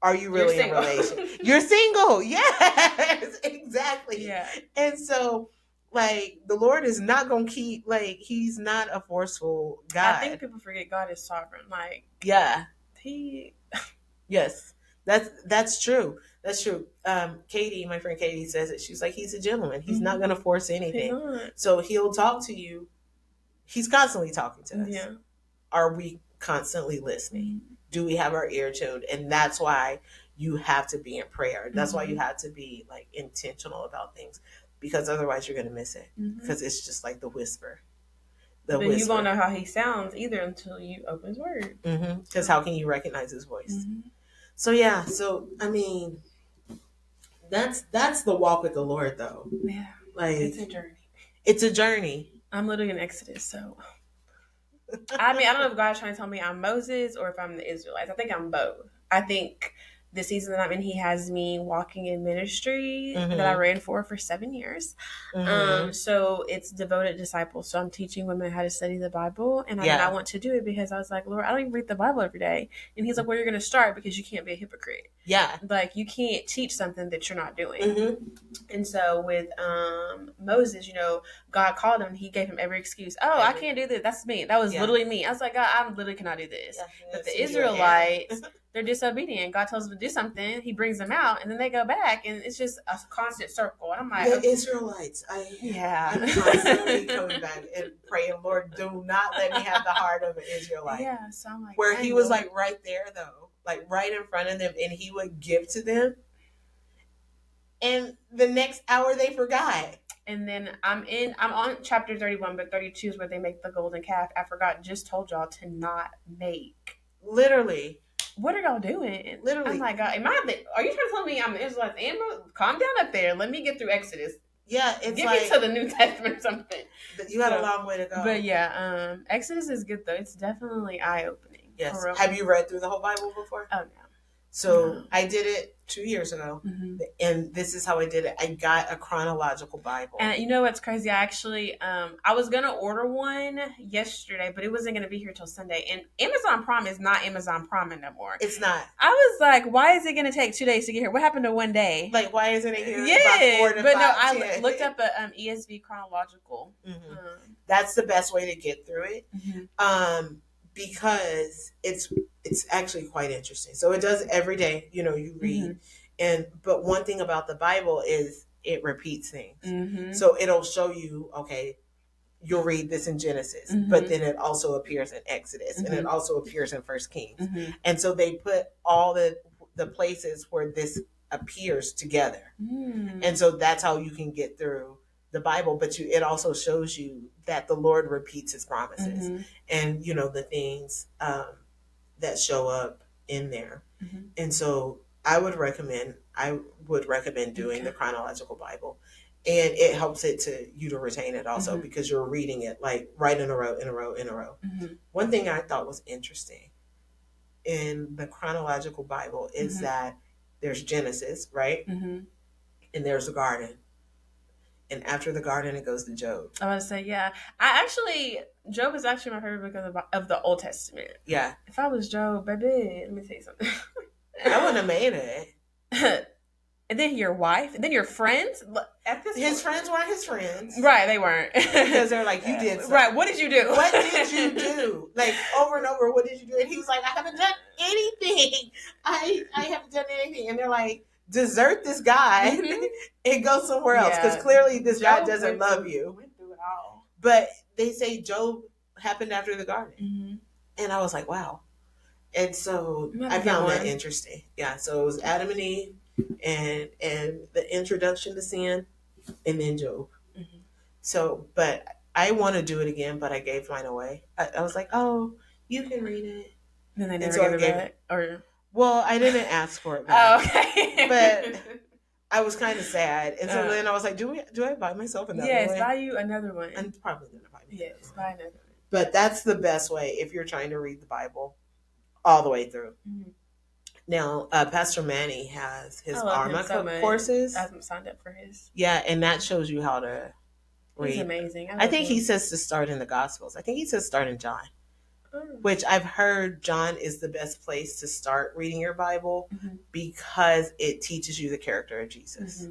S1: are you really in a relationship? You're single. Yes, exactly. Yeah. And so like the Lord is not going to keep, like He's not a forceful God.
S2: I think people forget God is sovereign. Like,
S1: yeah.
S2: Yes,
S1: that's true. That's true. Katie, my friend Katie, says it. She's like, He's a gentleman. He's not going to force anything. So He'll talk to you. He's constantly talking to us. Yeah. Are we constantly listening? Do we have our ear tuned? And that's why you have to be in prayer. That's why you have to be like intentional about things, because otherwise you're going to miss it, because it's just like the whisper.
S2: But you won't know how He sounds either until you open His word.
S1: Because how can you recognize His voice? So yeah. So I mean, that's the walk with the Lord, though.
S2: Yeah.
S1: Like
S2: it's a journey.
S1: It's a journey.
S2: I'm literally in Exodus, so I mean, I don't know if God's trying to tell me I'm Moses or if I'm the Israelites. I think I'm both. I think the season that I'm in, He has me walking in ministry that I ran for 7 years. So it's devoted disciples. So I'm teaching women how to study the Bible. And I want to do it because I was like, Lord, I don't even read the Bible every day. And He's like, well, you're going to start because you can't be a hypocrite.
S1: Yeah.
S2: Like you can't teach something that you're not doing. And so with Moses, God called him. He gave him every excuse. Oh, I can't do this. That's me. That was literally me. I was like, God, I literally cannot do this. But the Israelites, they're disobedient. God tells them to do something. He brings them out, and then they go back, and it's just a constant circle. And I'm like,
S1: the Israelites. I'm constantly coming back and praying, Lord, do not let me have the heart of an Israelite.
S2: Yeah, so I'm like,
S1: where He was like right there though, like right in front of them, and He would give to them, and the next hour they forgot.
S2: And then I'm on chapter 31, but 32 is where they make the golden calf. I forgot, just told y'all to not make.
S1: Literally.
S2: What are y'all doing?
S1: Literally.
S2: I'm like, God, are you trying to tell me I'm an Israelite? Calm down up there. Let me get through Exodus.
S1: Yeah, it's
S2: Get me to the New Testament or something.
S1: You got a long way to go.
S2: But yeah, Exodus is good though. It's definitely eye-opening.
S1: Yes. Have you read through the whole Bible before?
S2: Oh, no.
S1: So I did it 2 years ago, and this is how I did it. I got a chronological Bible.
S2: And you know what's crazy? I actually, I was going to order one yesterday, but it wasn't going to be here till Sunday. And Amazon Prime is not Amazon Prime no more.
S1: It's not.
S2: I was like, why is it going to take 2 days to get here? What happened to one day?
S1: Like, why isn't it here?
S2: Yeah, but no, I looked up a ESV chronological.
S1: That's the best way to get through it. Because it's actually quite interesting. So it does every day, you read. But one thing about the Bible is it repeats things. So it'll show you, okay, you'll read this in Genesis, but then it also appears in Exodus, and it also appears in First Kings. And so they put all the places where this appears together. And so that's how you can get through the Bible, but it also shows you that the Lord repeats His promises and the things that show up in there. And so I would recommend doing the chronological Bible, and it helps you to retain it also because you're reading it like right in a row. One thing I thought was interesting in the chronological Bible is that there's Genesis, right? And there's the garden. And after the garden, it goes to Job.
S2: I was say, yeah. Job is actually my favorite book of the Old Testament.
S1: Yeah.
S2: If I was Job, baby, let me tell you something.
S1: I wouldn't have made it.
S2: and then your wife, and then your friends. At this
S1: His
S2: point.
S1: friends weren't his friends.
S2: Right, they weren't.
S1: Because they're like, you did something.
S2: Right, what did you do?
S1: What did you do? Like, over and over, what did you do? And he was like, I haven't done anything. I haven't done anything. And they're like, desert this guy and go somewhere else. Because clearly this guy doesn't love you.
S2: Went through it all.
S1: But they say Job happened after the garden. And I was like, wow. And so I found that interesting. Yeah, so it was Adam and Eve and the introduction to sin, and then Job. So, but I want to do it again, but I gave mine away. I was like, oh, you can read it.
S2: Then they never gave it back? Or...
S1: Well, I didn't ask for it back.
S2: Oh, okay.
S1: But I was kind of sad. And so then I was like, do I buy myself another one?
S2: Yes, buy you another one.
S1: I'm probably going to buy me
S2: Yes, buy another one.
S1: But that's the best way if you're trying to read the Bible all the way through. Now, Pastor Manny has his ARMA courses.
S2: I haven't signed up for his.
S1: Yeah, and that shows you how to read.
S2: He's amazing.
S1: I think he says to start in the Gospels. I think he says start in John. Which I've heard John is the best place to start reading your Bible because it teaches you the character of Jesus.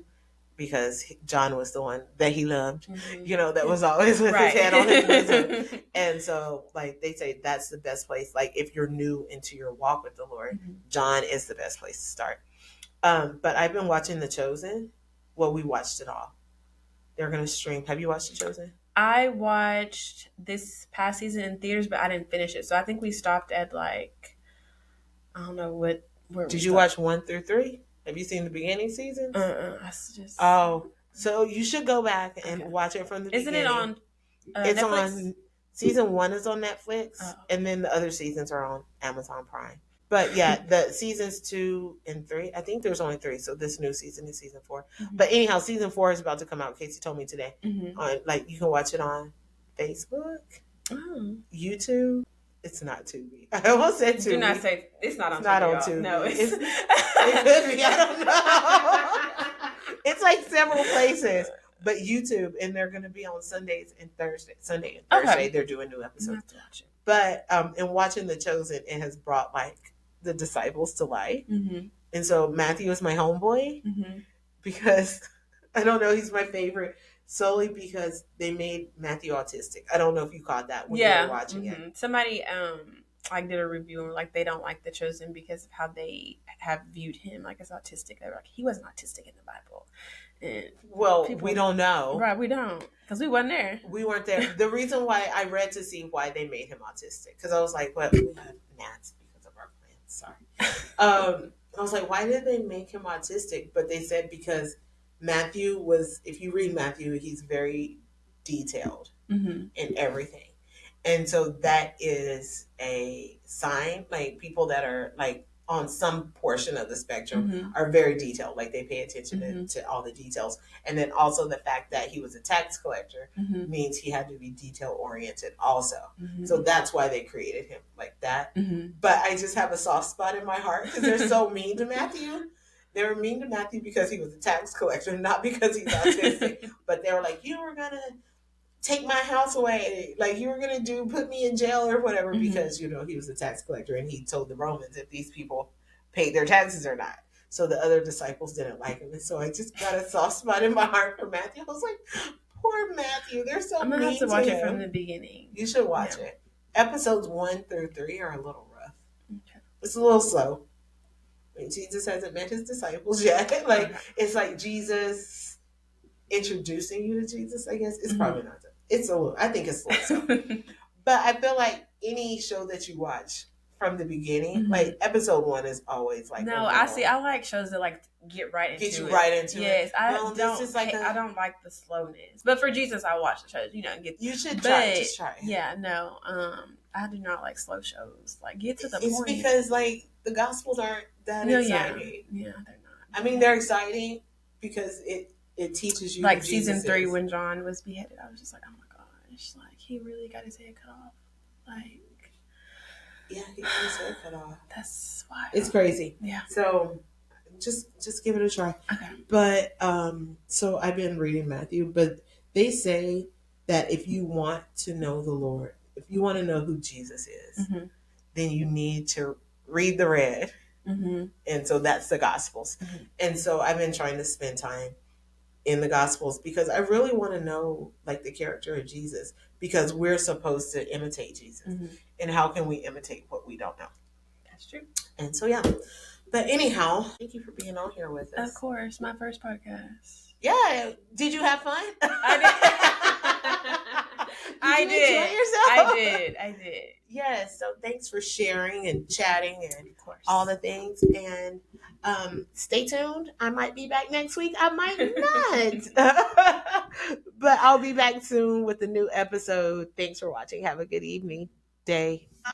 S1: Because John was the one that he loved, that was always with his hand on his bosom. And so, like, they say that's the best place. Like, if you're new into your walk with the Lord, John is the best place to start. But I've been watching The Chosen. Well, we watched it all. They're going to stream. Have you watched The Chosen?
S2: I watched this past season in theaters, but I didn't finish it. So I think we stopped at, like, I don't know what.
S1: Did you watch 1 through 3? Have you seen the beginning seasons? Oh, so you should go back and watch it from the beginning. Isn't it on it's Netflix? On season 1 is on Netflix, and then the other seasons are on Amazon Prime. But yeah, the seasons 2 and 3, I think there's only 3. So this new season is season 4. But anyhow, season 4 is about to come out. Casey told me today. On, like, you can watch it on Facebook, YouTube. It's not Tubi. I almost said Tubi.
S2: Do not say it's not on.
S1: It's not on Tubi. No, it could be. I don't know. It's like several places, but YouTube, and they're going to be on Sundays and Thursday. Sunday and Thursday, they're doing new episodes. But in watching The Chosen, it has brought like the disciples to life, and so Matthew is my homeboy because I don't know, he's my favorite. Solely because they made Matthew autistic. I don't know if you caught that when you were watching it.
S2: Somebody like did a review and like they don't like The Chosen because of how they have viewed him like as autistic. They were like, he wasn't autistic in the Bible. And
S1: we don't know.
S2: Right, we don't. Because we wasn't there.
S1: We weren't there. The reason why I read to see why they made him autistic, because I was like, well, we have gnats because of our plants. Sorry. I was like, why did they make him autistic? But they said because Matthew was, if you read Matthew, he's very detailed in everything. And so that is a sign, like people that are like on some portion of the spectrum are very detailed. Like they pay attention to all the details. And then also the fact that he was a tax collector means he had to be detail oriented also. So that's why they created him like that. But I just have a soft spot in my heart because they're so mean to Matthew. They were mean to Matthew because he was a tax collector, not because he's autistic. But they were like, you were going to take my house away. Like, you were going to put me in jail or whatever because, he was a tax collector. And he told the Romans if these people paid their taxes or not. So the other disciples didn't like him. And so I just got a soft spot in my heart for Matthew. I was like, poor Matthew. They're so mean to him. I'm going to have to watch it from the beginning. You should watch it. Episodes 1 through 3 are a little rough. Okay. It's a little slow. Jesus hasn't met his disciples yet. It's like Jesus introducing you to Jesus, I guess. It's probably not. It's a little, I think it's a little slow. But I feel like any show that you watch from the beginning, like episode 1 is always like.
S2: No, I like shows that like get right into it.
S1: Get you right into it.
S2: Yes, I don't like the slowness. But for Jesus, I watch the shows,
S1: You should try it. Just try it.
S2: Yeah, no, I do not like slow shows. Like, get to the point.
S1: It's because like the Gospels aren't that exciting.
S2: Yeah, they're not.
S1: I mean, they're exciting because it teaches you.
S2: Like season 3 when John was beheaded, I was just like, oh my gosh, like he really got his head cut off. Like,
S1: yeah, he got his head cut off.
S2: That's why
S1: it's crazy.
S2: Yeah.
S1: So just give it a try.
S2: Okay.
S1: But so I've been reading Matthew, but they say that if you want to know the Lord, if you want to know who Jesus is, then you need to read the red
S2: Mm-hmm.
S1: And so that's the Gospels.
S2: Mm-hmm.
S1: And so I've been trying to spend time in the Gospels because I really want to know like the character of Jesus, because we're supposed to imitate Jesus.
S2: Mm-hmm.
S1: And how can we imitate what we don't know?
S2: That's true.
S1: And so, yeah. But anyhow, thank you for being on here with us.
S2: Of course, my first podcast.
S1: Yeah. Did you have fun?
S2: I did.
S1: Did you enjoy yourself?
S2: I did.
S1: Yes. So thanks for sharing and chatting and
S2: Of course.
S1: all the things. And stay tuned. I might be back next week. I might not. But I'll be back soon with a new episode. Thanks for watching. Have a good evening, day.